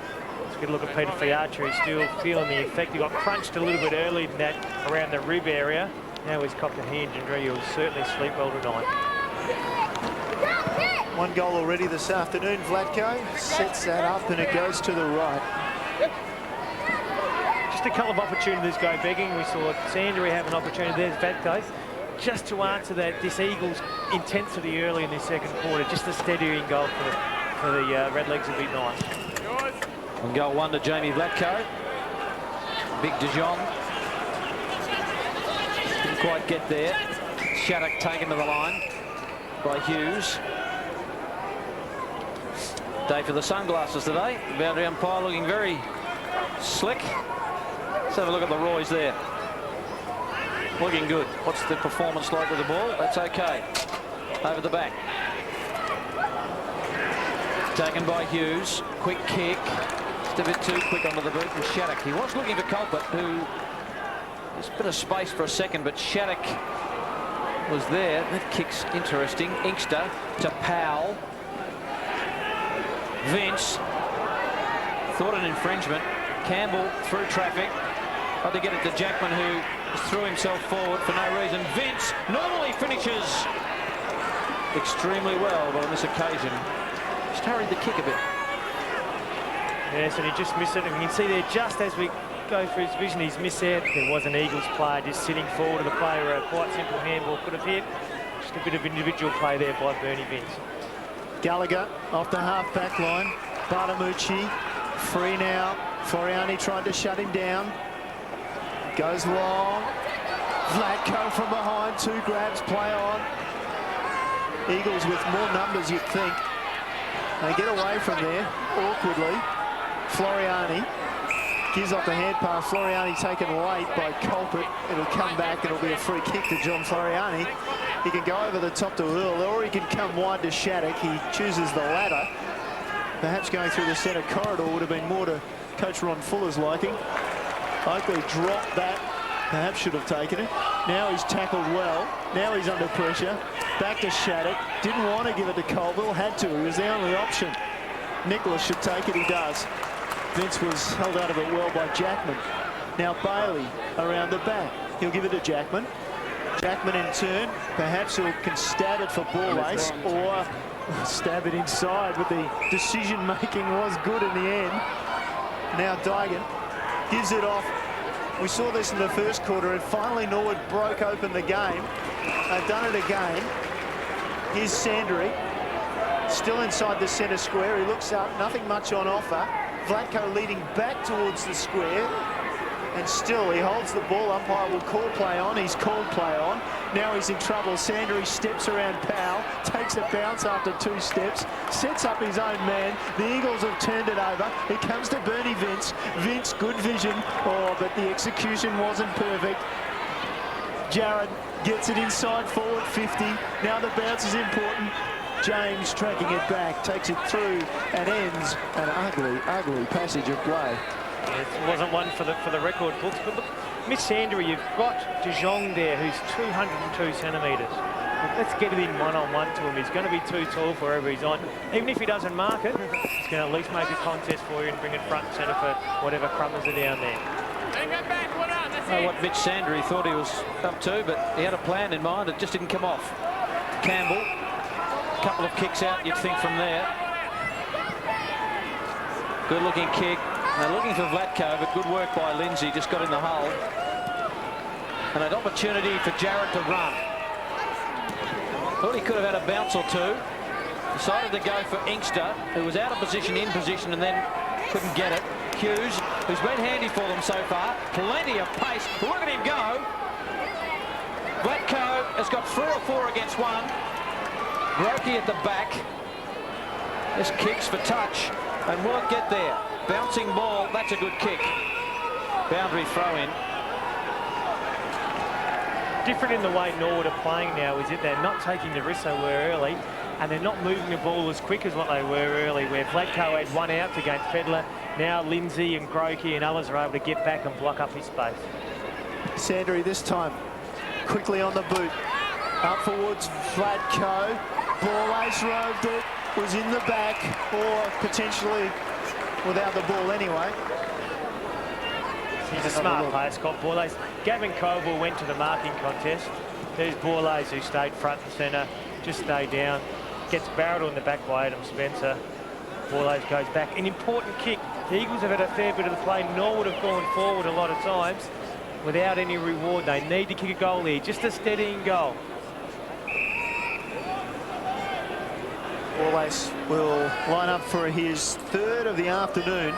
Let's get a look at Peter Fiaccia. He's still feeling the effect. He got crunched a little bit early in that around the rib area. Now he's copped a hand injury. He'll certainly sleep well tonight. One goal already this afternoon. Vlatko sets that up, and it goes to the right. Just a couple of opportunities go begging. We saw Sandery have an opportunity. There's Vlatko. Just to answer that, this Eagles' intensity early in the second quarter. Just a steadying goal for the Redlegs will be nice. And goal 1 to Jamie Vlatko. Big De Jong. Didn't quite get there. Shattuck taken to the line by Hughes. Day for the sunglasses today. Boundary umpire looking very slick. Let's have a look at the Roys there. Looking good. What's the performance like with the ball? That's okay. Over the back. Taken by Hughes. Quick kick. Just a bit too quick onto the boot from Shattuck. He was looking for Culpert, who there's a bit of space for a second, but Shattuck was there. That kick's interesting. Inkster to Powell. Vince thought an infringement. Campbell through traffic. Had to get it to Jackman, who threw himself forward for no reason. Vince normally finishes extremely well, but on this occasion just hurried the kick a bit. Yes, and he just missed it. And we can see there, just as we go through his vision, he's missed there. There was an Eagles player just sitting forward of the player where a quite simple handball could have hit. Just a bit of individual play there by Bernie Vince. Gallagher off the half-back line. Bartamucci free now. Floriani tried to shut him down. Goes long. Vlatko from behind. 2 grabs. Play on. Eagles with more numbers, you'd think. They get away from there awkwardly. Floriani gives off the hand pass. Floriani taken late by Culprit. It'll come back. It'll be a free kick to John Floriani. He can go over the top to Earl, or he can come wide to Shattuck. He chooses the latter. Perhaps going through the centre corridor would have been more to Coach Ron Fuller's liking. Oakley dropped that. Perhaps should have taken it. Now he's tackled well. Now he's under pressure. Back to Shattuck. Didn't want to give it to Colville. Had to. It was the only option. Nicholas should take it. He does. Vince was held out of it well by Jackman. Now Bailey around the back. He'll give it to Jackman. Jackman in turn. Perhaps he can stab it for Bourlace, or stab it inside, but the decision making was good in the end. Now Dygan gives it off. We saw this in the first quarter, and finally Norwood broke open the game. They've done it again. Here's Sandery, still inside the centre square. He looks up, nothing much on offer. Vlatko leading back towards the square, and still he holds the ball. Umpire will call play on. He's called play on. Now he's in trouble. Sandery steps around Powell, takes a bounce after 2 steps, sets up his own man. The Eagles have turned it over. It comes to Bernie Vince. Vince, good vision. Oh, but the execution wasn't perfect. Jarrod gets it inside forward 50. Now the bounce is important. James tracking it back, takes it through, and ends an ugly, ugly passage of play. It wasn't one for the record books, but look, Miss Sandery, you've got De Jong there, who's 202 centimetres. Let's get it in one-on-one to him. He's going to be too tall for wherever he's on. Even if he doesn't mark it, he's going to at least make a contest for you and bring it front and centre for whatever crummers are down there. I know what Mitch Sandery thought he was up to, but he had a plan in mind. It just didn't come off. Campbell, a couple of kicks out, you'd think, from there. Good-looking kick. They're looking for Vlatko, but good work by Lindsay. Just got in the hole. And an opportunity for Jarrod to run. Thought he could have had a bounce or two. Decided to go for Inkster, who was out of position, in position, and then couldn't get it. Hughes, who's been handy for them so far. Plenty of pace. Look at him go. Vlatko has got 3 or 4 against 1. Brokey at the back. This kicks for touch, and will it get there? Bouncing ball, that's a good kick. Boundary throw in. Different in the way Norwood are playing now is that they're not taking the risks they were early, and they're not moving the ball as quick as what they were early, where Vlatko had 1 out against Fedler. Now Lindsay and Grokey and others are able to get back and block up his space. Sandry this time quickly on the boot. Up forwards, Vlatko. Ball ace roved it, was in the back, or potentially without the ball anyway. He's a smart player, Scott Borlase. Gavin Coble went to the marking contest. There's Borlase, who stayed front and centre, just stayed down. Gets barreled on the back by Adam Spencer. Borlase goes back. An important kick. The Eagles have had a fair bit of the play. Norwood have gone forward a lot of times without any reward. They need to kick a goal here, just a steadying goal. Borlase will line up for his 3rd of the afternoon.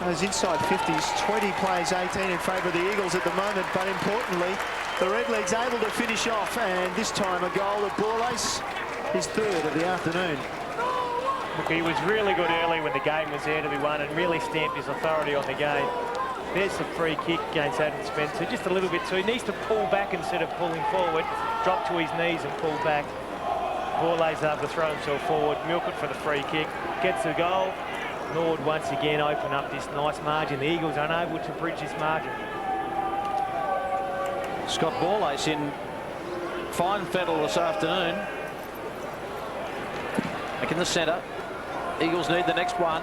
Those inside 50s, 20 plays 18 in favour of the Eagles at the moment, but importantly, the Redlegs able to finish off, and this time a goal of Borlase, his 3rd of the afternoon. Look, he was really good early when the game was there to be won and really stamped his authority on the game. There's the free kick against Adam Spencer, just a little bit too. He needs to pull back instead of pulling forward, drop to his knees and pull back. Borlase able to throw himself forward, milk it for the free kick, gets the goal. Norwood once again open up this nice margin. The Eagles unable to bridge this margin. Scott Borlase in fine fettle this afternoon. Back in the centre. Eagles need the next one.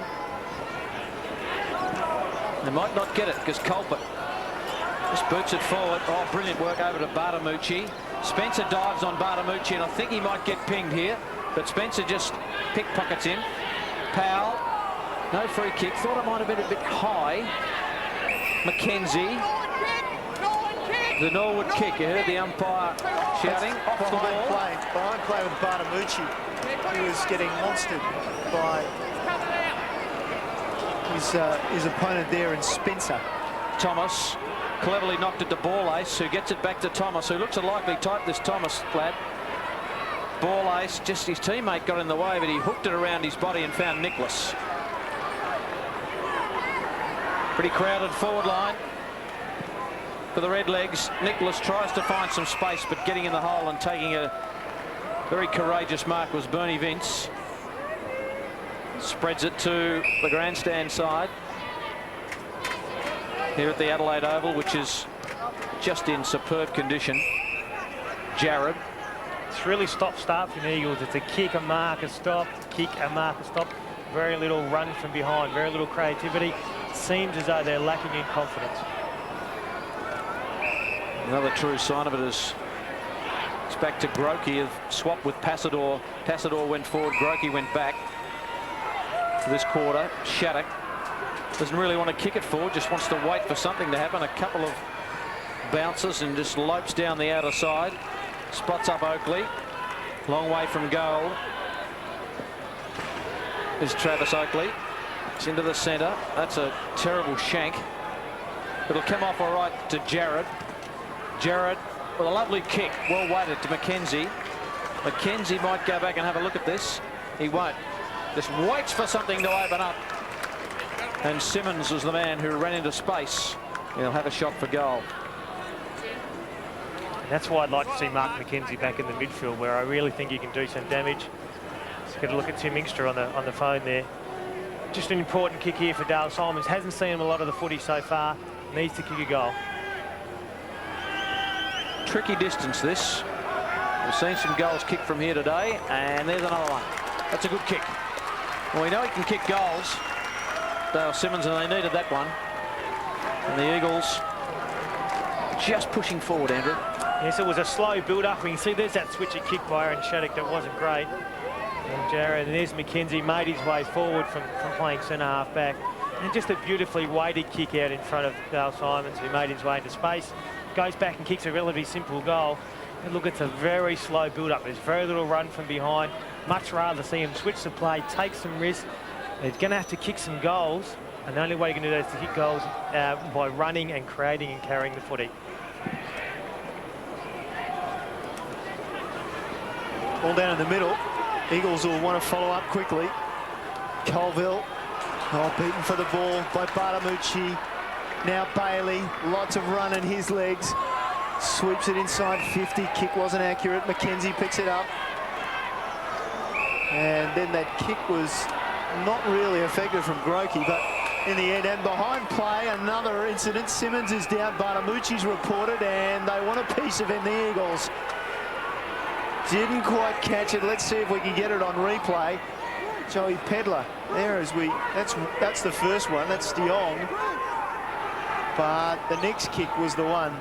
They might not get it because Culpet just boots it forward. Oh, brilliant work over to Bartamucci. Spencer dives on Bartamucci, and I think he might get pinged here, but Spencer just pickpockets him. Powell, no free kick. Thought it might have been a bit high. McKenzie. The Norwood kick. You heard the umpire shouting. Off the ball. Behind play with Bartamucci. He was getting monstered by his opponent there in Spencer. Thomas cleverly knocked it to Borlase, who gets it back to Thomas, who looks a likely type, this Thomas lad. Borlase, just his teammate got in the way, but he hooked it around his body and found Nicholas. Pretty crowded forward line for the Redlegs. Nicholas tries to find some space, but getting in the hole and taking a very courageous mark was Bernie Vince. Spreads it to the grandstand side here at the Adelaide Oval, which is just in superb condition. Jared. It's really stop-start for the Eagles. It's a kick, a mark, a stop, kick, a mark, a stop. Very little run from behind, very little creativity. Seems as though they're lacking in confidence. Another true sign of it is it's back to Grokey, swapped with Passador. Passador went forward, Grokey went back for this quarter. Shattuck doesn't really want to kick it forward, just wants to wait for something to happen. A couple of bounces and just lopes down the outer side. Spots up Oakley. Long way from goal is Travis Oakley. It's into the centre. That's a terrible shank. It'll come off all right to Jared. Jared with a lovely kick, well weighted to McKenzie. McKenzie might go back and have a look at this. He won't. Just waits for something to open up. And Simmons was the man who ran into space. He'll have a shot for goal. And that's why I'd like to see Mark McKenzie back in the midfield, where I really think he can do some damage. Let's get a look at Tim Inkster on the phone there. Just an important kick here for Dale Simons. Hasn't seen him a lot of the footy so far. Needs to kick a goal. Tricky distance this. We've seen some goals kicked from here today, and there's another one. That's a good kick. Well, we know he can kick goals, Dale Simmons, and they needed that one. And the Eagles just pushing forward, Andrew. Yes, it was a slow build-up. We can see there's that switch at kick by Aaron Shattuck that wasn't great. And Jared, and there's McKenzie, made his way forward from playing centre-half back. And just a beautifully weighted kick out in front of Dale Simons, who made his way into space. Goes back and kicks a relatively simple goal. And look, it's a very slow build-up. There's very little run from behind. Much rather see them switch the play, take some risks. They're going to have to kick some goals, and the only way you can do that is to kick goals by running and creating and carrying the footy. All down in the middle. Eagles will want to follow up quickly. Colville, beaten for the ball by Bartamucci. Now Bailey, lots of run in his legs. Sweeps it inside 50. Kick wasn't accurate. McKenzie picks it up. And then that kick was not really effective from Grokey, but in the end, and behind play, another incident. Simmons is down. Bartamucci's reported, and they want a piece of him, the Eagles. Didn't quite catch it. Let's see if we can get it on replay. Joey Pedler there as that's the first one. That's De Jong. But the next kick was the one.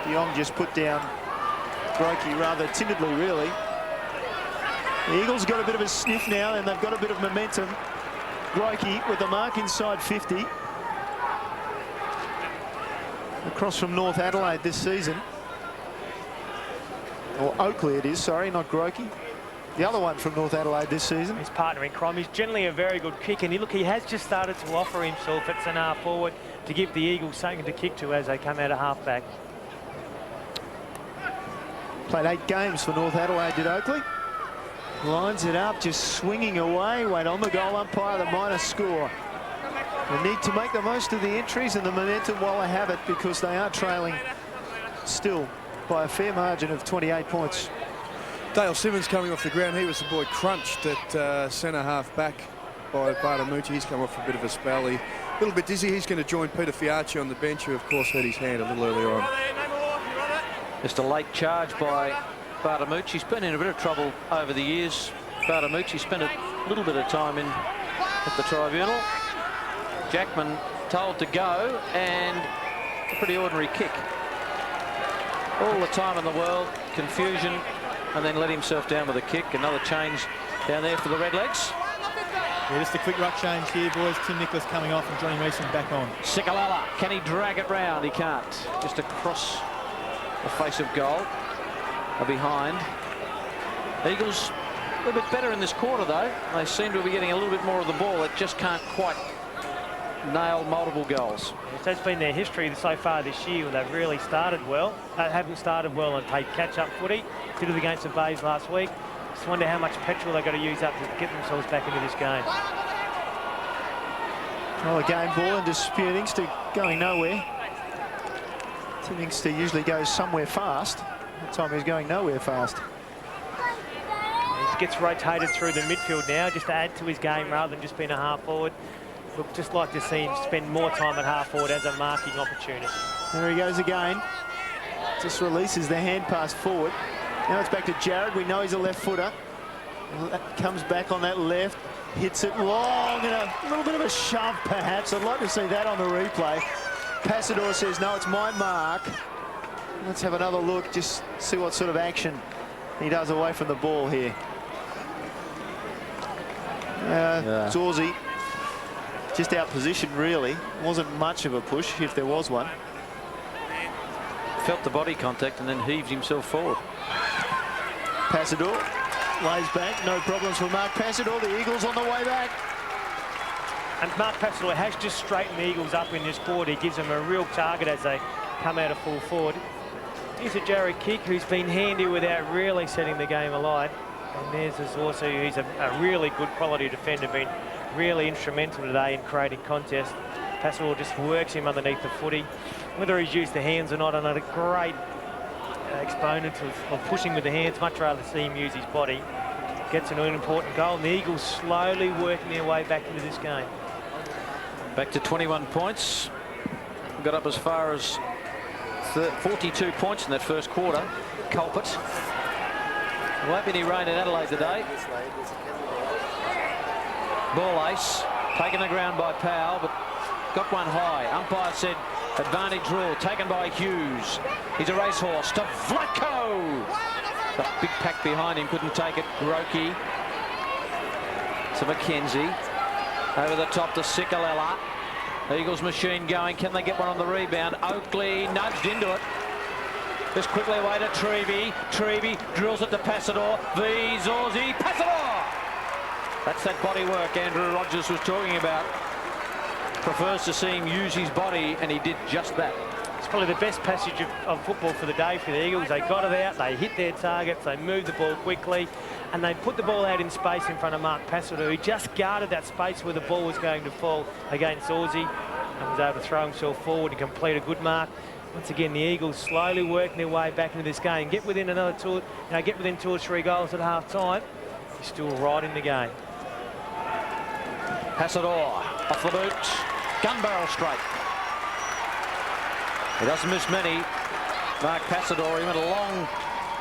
De Jong just put down Grokey rather timidly, really. The Eagles got a bit of a sniff now, and they've got a bit of momentum. Grokey with the mark inside 50. Across from North Adelaide this season. Or Oakley it is, sorry, not Grokey. The other one from North Adelaide this season. His partner in crime. He's generally a very good kick, and he has just started to offer himself at centre forward to give the Eagles something to kick to as they come out of half-back. Played 8 games for North Adelaide, did Oakley. Lines it up, just swinging away. Wait on the goal umpire, the minor score. They need to make the most of the entries and the momentum while they have it, because they are trailing still by a fair margin of 28 points. Dale Simmons coming off the ground. He was the boy crunched at centre half back by Bartamucci. He's come off a bit of a spell. He's a little bit dizzy. He's going to join Peter Fiacci on the bench, who of course hurt his hand a little earlier on. Just a late charge by Bartamucci. He's been in a bit of trouble over the years. Bartamucci spent a little bit of time at the tribunal. Jackman told to go, and a pretty ordinary kick. All the time in the world, confusion, and then let himself down with a kick. Another change down there for the Redlegs. Yeah, just a quick ruck change here, boys. Tim Nicholas coming off and Johnny Mason back on. Sikalala, can he drag it round? He can't. Just across the face of goal. Behind. Eagles a little bit better in this quarter, though. They seem to be getting a little bit more of the ball. It just can't quite nail multiple goals. Yes, that's been their history so far this year. They've really started well. Haven't started well and played catch-up footy. Did it against the Bays last week. Just wonder how much petrol they've got to use up to get themselves back into this game. Well, the game ball into Spear Inkster going nowhere. Tim Inkster usually goes somewhere fast. That time he's going nowhere fast. He gets rotated through the midfield now, just to add to his game rather than just being a half forward. Look, just like to see him spend more time at half forward as a marking opportunity. There he goes again. Just releases the hand pass forward. Now it's back to Jared. We know he's a left footer. Comes back on that left, hits it long, and a little bit of a shove perhaps. I'd like to see that on the replay. Passador says, no, it's my mark. Let's have another look, just see what sort of action he does away from the ball here. Zorzi just out position, really. Wasn't much of a push, if there was one. Felt the body contact and then heaved himself forward. Passador lays back, no problems for Mark Passador. The Eagles on the way back. And Mark Passador has just straightened the Eagles up in this quarter. He gives them a real target as they come out of full forward. Here's a Jared Kick, who's been handy without really setting the game alight. And there's also, he's a really good quality defender, been really instrumental today in creating contests. Passador just works him underneath the footy. Whether he's used the hands or not, another great exponent of pushing with the hands. Much rather see him use his body. Gets an important goal, and the Eagles slowly working their way back into this game. Back to 21 points. Got up as far as 42 points in that first quarter. Culprit. Won't be any rain in Adelaide today. Ball ace. Taken the ground by Powell, but got one high. Umpire said advantage rule. Taken by Hughes. He's a racehorse to Vlatko. The big pack behind him couldn't take it. Grokey to McKenzie. Over the top to Sikalala. Eagles machine going. Can they get one on the rebound? Oakley nudged into it. Just quickly away to Treby. Treby drills it to Passador. Zorzi. Passador! That's that body work Andrew Rogers was talking about. Prefers to see him use his body, and he did just that. It's probably the best passage of football for the day for the Eagles. They got it out, they hit their targets, they moved the ball quickly, and they put the ball out in space in front of Mark Passador, who just guarded that space where the ball was going to fall against Zorzi, and was able to throw himself forward and complete a good mark. Once again, the Eagles slowly working their way back into this game. Get within get within 2 or 3 goals at half time. You're still right in the game. Passador off the boot, gun barrel straight. He doesn't miss many. Mark Passador, he went a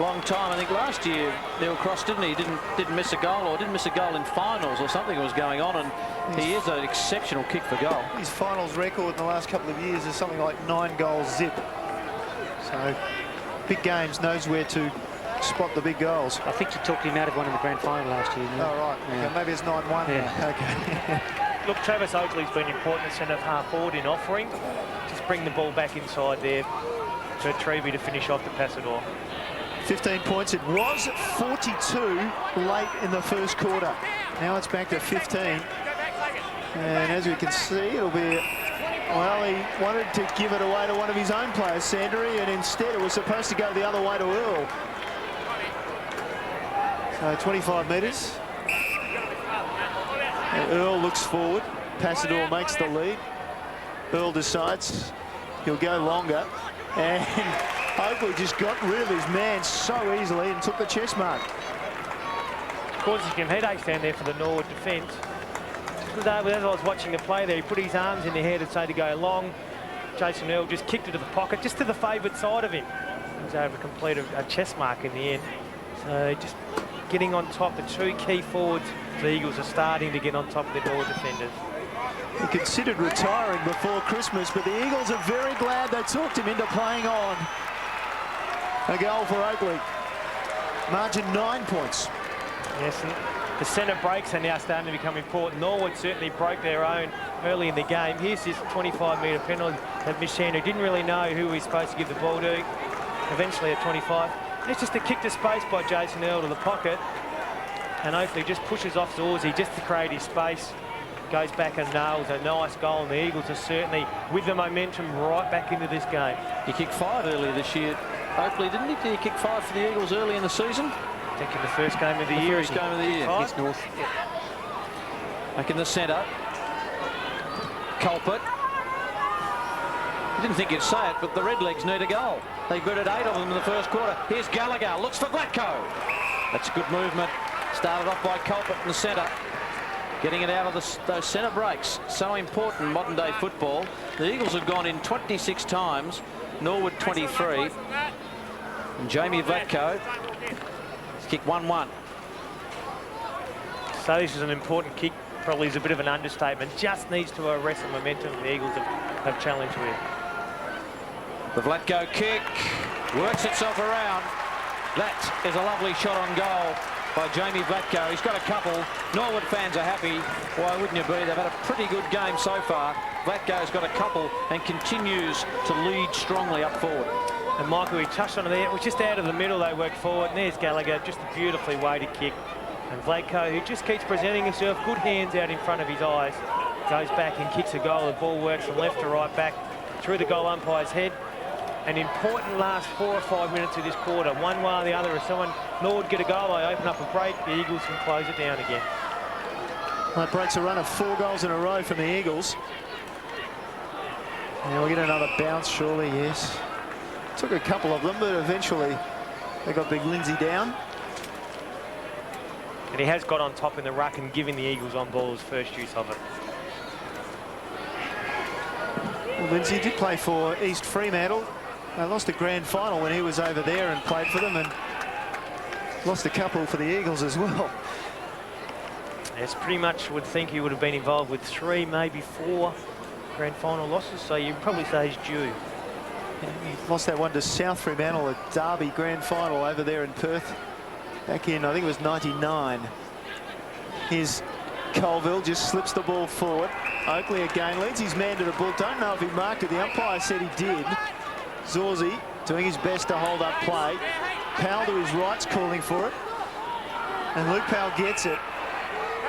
long time. I think last year Neil Cross didn't he? Didn't miss a goal, or didn't miss a goal in finals, or something was going on, and he is an exceptional kick for goal. His finals record in the last couple of years is something like 9 goals zip. So big games, knows where to spot the big goals. I think you talked him out of one in the grand final last year. Oh, right. Yeah. Okay, maybe it's 9-1. Yeah. Okay. Look, Travis Oakley's been important at centre half forward in offering. Just bring the ball back inside there for Treby to finish off the Passador. 15 points. It was 42 late in the first quarter. Now it's back to 15. And as we can see, it'll be... Well, he wanted to give it away to one of his own players, Sandry, and instead it was supposed to go the other way to Earl. So 25 metres. And Earl looks forward. Passador makes the lead. Earl decides he'll go longer. And Oakley just got rid of his man so easily and took the chest mark. Causing some headaches down there for the Norwood defence. As I was watching the play there, he put his arms in the air to say to go long. Jason Earl just kicked it to the pocket, just to the favoured side of him. He was able to complete a chest mark in the end. So just getting on top. The 2 key forwards, the Eagles are starting to get on top of the Norwood defenders. He considered retiring before Christmas, but the Eagles are very glad they talked him into playing on. A goal for Oakley. Margin 9 points. Yes, and the centre breaks are now starting to become important. Norwood certainly broke their own early in the game. Here's this 25-metre penalty that Michan, who didn't really know who he was supposed to give the ball to. Eventually at 25. It's just a kick to space by Jason Earl to the pocket. And Oakley just pushes off Zorzi just to create his space. Goes back and nails a nice goal, and the Eagles are certainly with the momentum right back into this game. He kicked 5 earlier this year. Oakley, didn't he? Did he kick 5 for the Eagles early in the season? I think in the first game of the year. First game of the year. He's north. Back in the centre. Culprit. I didn't think you'd say it, but the Redlegs need a goal. They gritted 8 of them in the first quarter. Here's Gallagher, looks for Glatko. That's good movement. Started off by Culprit in the centre. Getting it out of those centre breaks. So important in modern day football. The Eagles have gone in 26 times. Norwood 23. And Jamie Vlatko has kicked 1-1. So this is an important kick. Probably is a bit of an understatement. Just needs to arrest the momentum the Eagles have challenged with. The Vlatko kick works itself around. That is a lovely shot on goal by Jamie Vlatko. He's got a couple. Norwood fans are happy. Why wouldn't you be? They've had a pretty good game so far. Vlatko's got a couple and continues to lead strongly up forward. And Michael, we touched on it there. It was just out of the middle they worked forward. And there's Gallagher, just a beautifully weighted kick. And Vlatko, who just keeps presenting himself, good hands out in front of his eyes, goes back and kicks a goal. The ball works from left to right back through the goal umpire's head. An important last 4 or 5 minutes of this quarter. One way or the other, if someone Norwood get a goal, they open up a break, the Eagles can close it down again. That breaks a run of 4 goals in a row from the Eagles. And we'll get another bounce, surely, yes. Took a couple of them, but eventually they got Big Lindsay down. And he has got on top in the ruck and given the Eagles on ball his first use of it. Well, Lindsay did play for East Fremantle. They lost a grand final when he was over there and played for them, and lost a couple for the Eagles as well. Yes, pretty much would think he would have been involved with 3, maybe 4 grand final losses, so you'd probably say he's due. Yeah, he lost that one to South Fremantle, a Derby grand final over there in Perth back in, I think it was 99. Here's Colville, just slips the ball forward. Oakley again leads his man to the ball. Don't know if he marked it. The umpire said he did. Zorzi doing his best to hold up play. Powell to his right's calling for it. And Luke Powell gets it.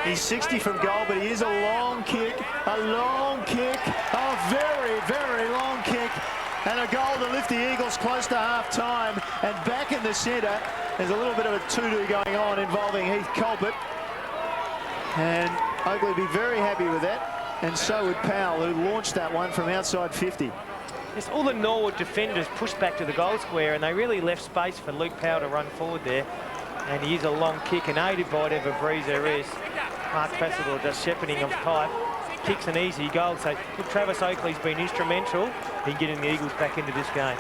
He's 60 from goal, but he is a long kick, a very, very long kick, and a goal to lift the Eagles close to half-time. And back in the centre, there's a little bit of a to-do going on involving Heath Colbert. And Oakley would be very happy with that, and so would Powell, who launched that one from outside 50. Yes, all the Norwood defenders pushed back to the goal square, and they really left space for Luke Powell to run forward there. And he is a long kick, and aided by whatever breeze there is. Mark Fassel just shepherding him tight. Kicks an easy goal. So Travis Oakley's been instrumental in getting the Eagles back into this game.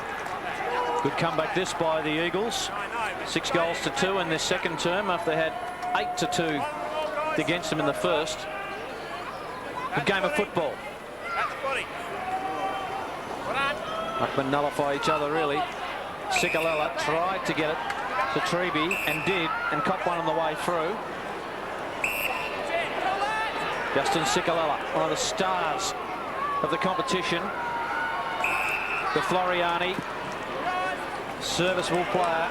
Good comeback this by the Eagles. 6 goals to 2 in their second term after they had 8 to 2 against them in the first. Good game of football. Ruckman nullify each other really. Sikalella tried to get it to Treby and did, and caught one on the way through. Justin Sikalella, one of the stars of the competition. The Floriani, serviceable player,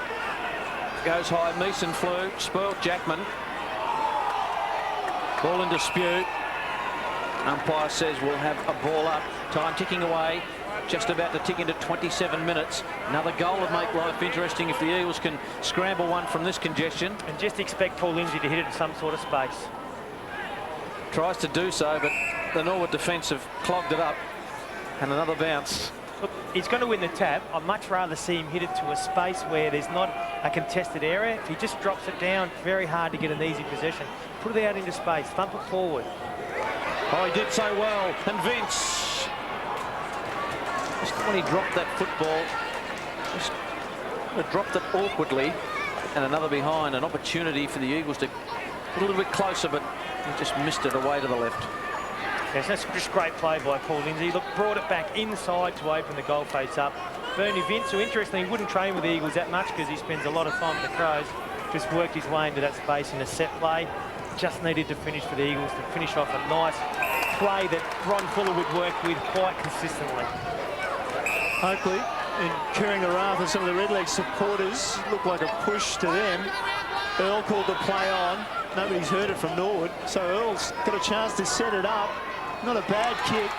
goes high. Meeson flew, spoilt Jackman. Ball in dispute. Umpire says we'll have a ball up. Time ticking away. Just about to tick into 27 minutes. Another goal would make life interesting if the Eagles can scramble one from this congestion. And just expect Paul Lindsay to hit it in some sort of space. Tries to do so, but the Norwood defence have clogged it up. And another bounce. Look, he's going to win the tap. I'd much rather see him hit it to a space where there's not a contested area. If he just drops it down, very hard to get an easy possession. Put it out into space, thump it forward. Oh, he did so well. And Vince, just when he dropped that football, just dropped it awkwardly. And another behind, an opportunity for the Eagles to get a little bit closer, but he just missed it away to the left. Yes, that's just great play by Paul Lindsay. Look, brought it back inside to open the goal face up. Bernie Vince, who interestingly wouldn't train with the Eagles that much because he spends a lot of time with the Crows, just worked his way into that space in a set play. Just needed to finish for the Eagles to finish off a nice play that Ron Fuller would work with quite consistently. Oakley incurring the wrath of some of the Redlegs supporters. Looked like a push to them. Earl called the play on. Nobody's heard it from Norwood, so Earl's got a chance to set it up. Not a bad kick.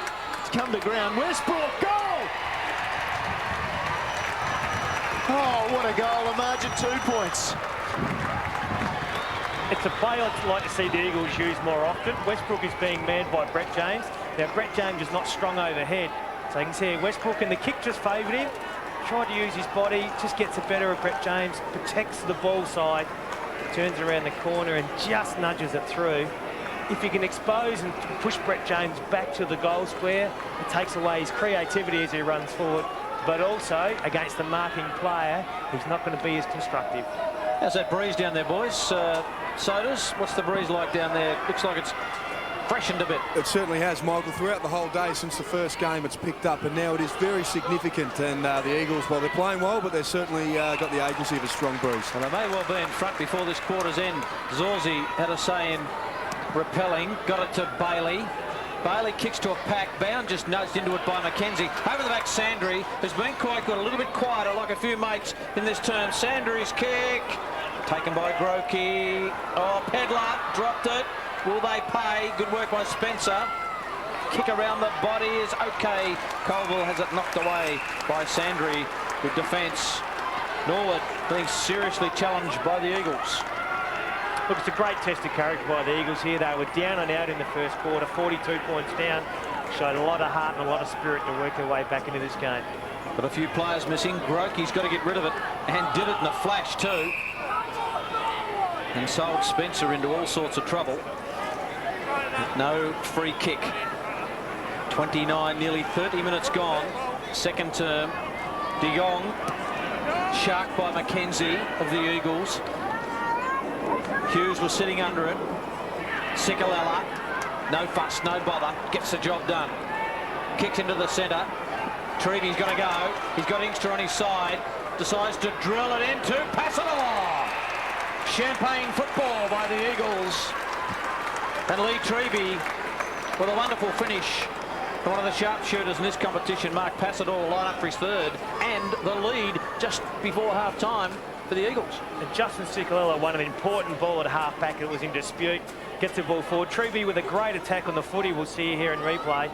It's come to ground. Westbrook, goal! Oh, what a goal. A margin 2 points. It's a play I'd like to see the Eagles use more often. Westbrook is being manned by Brett James. Now, Brett James is not strong overhead. So you can see Westbrook, and the kick just favoured him. Tried to use his body, just gets it better at Brett James, protects the ball side, turns around the corner and just nudges it through. If you can expose and push Brett James back to the goal square, it takes away his creativity as he runs forward, but also against the marking player, he's not going to be as constructive. How's that breeze down there, boys? Sodas, what's the breeze like down there? Looks like it's freshened a bit. It certainly has, Michael. Throughout the whole day since the first game, it's picked up, and now it is very significant. And the Eagles, well, they're playing well, but they've certainly got the agency of a strong breeze. Well, they may well be in front before this quarter's end. Zorzi had a say in repelling, got it to Bailey. Bailey kicks to a pack, Bound just nudged into it by Mackenzie. Over the back, Sandry has been quite good, a little bit quieter, like a few mates in this term. Sandry's kick, taken by Grokey. Oh, Pedler dropped it. Will they pay? Good work by Spencer. Kick around the body is okay. Colville has it knocked away by Sandry. Good defence. Norwood being seriously challenged by the Eagles. Look, it's a great test of character by the Eagles here. They were down and out in the first quarter, 42 points down. Showed a lot of heart and a lot of spirit to work their way back into this game. But a few players missing. Grokey's got to get rid of it, and did it in a flash too. And sold Spencer into all sorts of trouble. No free kick. 29, nearly 30 minutes gone. Second term. De Jong, sharked by Mackenzie of the Eagles. Hughes was sitting under it. Sikalella, no fuss, no bother, gets the job done. Kicks into the centre. Treaty's got to go. He's got Inkster on his side. Decides to drill it into Passanella. Champagne football by the Eagles. And Lee Treby with a wonderful finish One of the sharpshooters in this competition, Mark Passador, will line up for his third, and the lead just before half-time for the Eagles. And Justin Cicolella won an important ball at half-back that was in dispute. Gets the ball forward. Treby with a great attack on the footy, we'll see here in replay.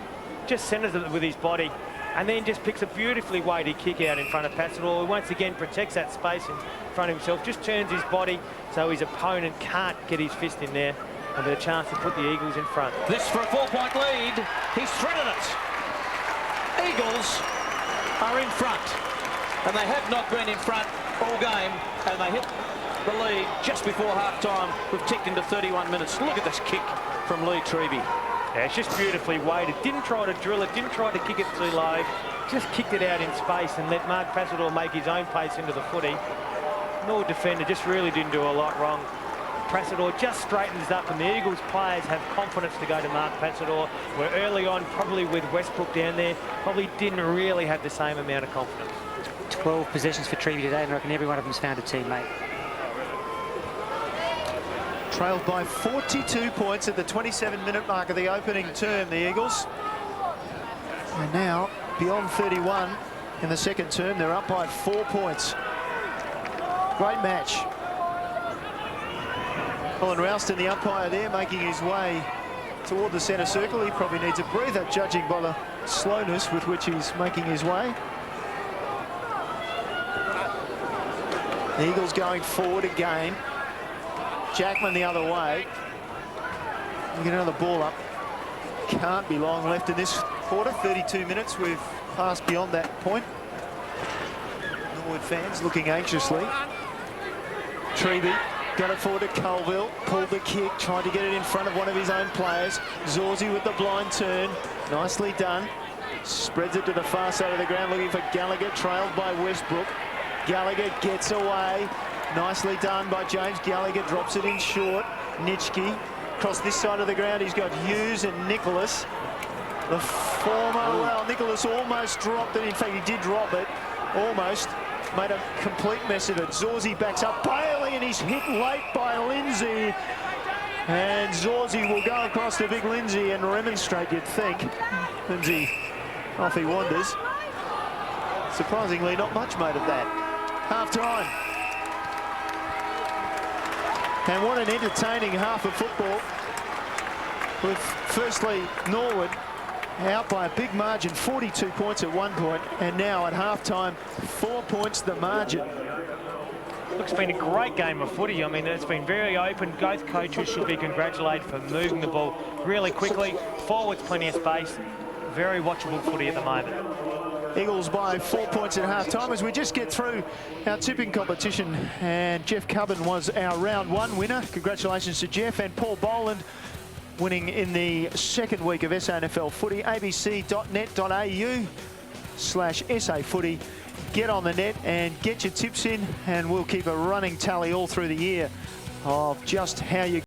Just centres it with his body, and then just picks a beautifully weighted kick out in front of Passador, who once again protects that space in front of himself, just turns his body so his opponent can't get his fist in there, and with a chance to put the Eagles in front. This for a 4-point lead. He's threaded it. Eagles are in front, and they have not been in front all game, and they hit the lead just before half-time. We've ticked into 31 minutes. Look at this kick from Lee Treby. Yeah, it's just beautifully weighted. Didn't try to drill it, didn't try to kick it too low. Just kicked it out in space and let Mark Passador make his own pace into the footy. Norwood defender just really didn't do a lot wrong. Passador just straightens up, and the Eagles players have confidence to go to Mark Passador, where early on, probably with Westbrook down there, probably didn't really have the same amount of confidence. 12 possessions for Treby today, and I reckon every one of them's found a teammate. Trailed by 42 points at the 27-minute mark of the opening term, the Eagles. And now, beyond 31 in the second term, they're up by 4 points. Great match. Colin Ralston, the umpire there, making his way toward the centre circle. He probably needs a breather, judging by the slowness with which he's making his way. The Eagles going forward again. Jackman the other way. We get another ball up. Can't be long left in this quarter. 32 minutes. We've passed beyond that point. Norwood fans looking anxiously. Treby got it forward to Colville. Pulled the kick. Tried to get it in front of one of his own players. Zorzi with the blind turn. Nicely done. Spreads it to the far side of the ground, looking for Gallagher. Trailed by Westbrook. Gallagher gets away. Nicely done by James Gallagher, drops it in short. Nitschke across this side of the ground. He's got Hughes and Nicholas. The former, well, Nicholas almost dropped it. In fact, he did drop it. Almost. Made a complete mess of it. Zorzi backs up Bailey, and he's hit late by Lindsay. And Zorzi will go across to big Lindsay and remonstrate, you'd think. Lindsay, off he wanders. Surprisingly, not much made of that. Half-time. And what an entertaining half of football, with firstly Norwood out by a big margin, 42 points at one point, and now at half-time, 4 points the margin. Look, it's been a great game of footy. I mean, it's been very open. Both coaches should be congratulated for moving the ball really quickly. Forwards, plenty of space. Very watchable footy at the moment. Eagles by 4 points at half-time as we just get through our tipping competition. And Jeff Cubbin was our round one winner. Congratulations to Jeff. And Paul Boland winning in the second week of SANFL footy. abc.net.au/SA footy. Get on the net and get your tips in, and we'll keep a running tally all through the year of just how you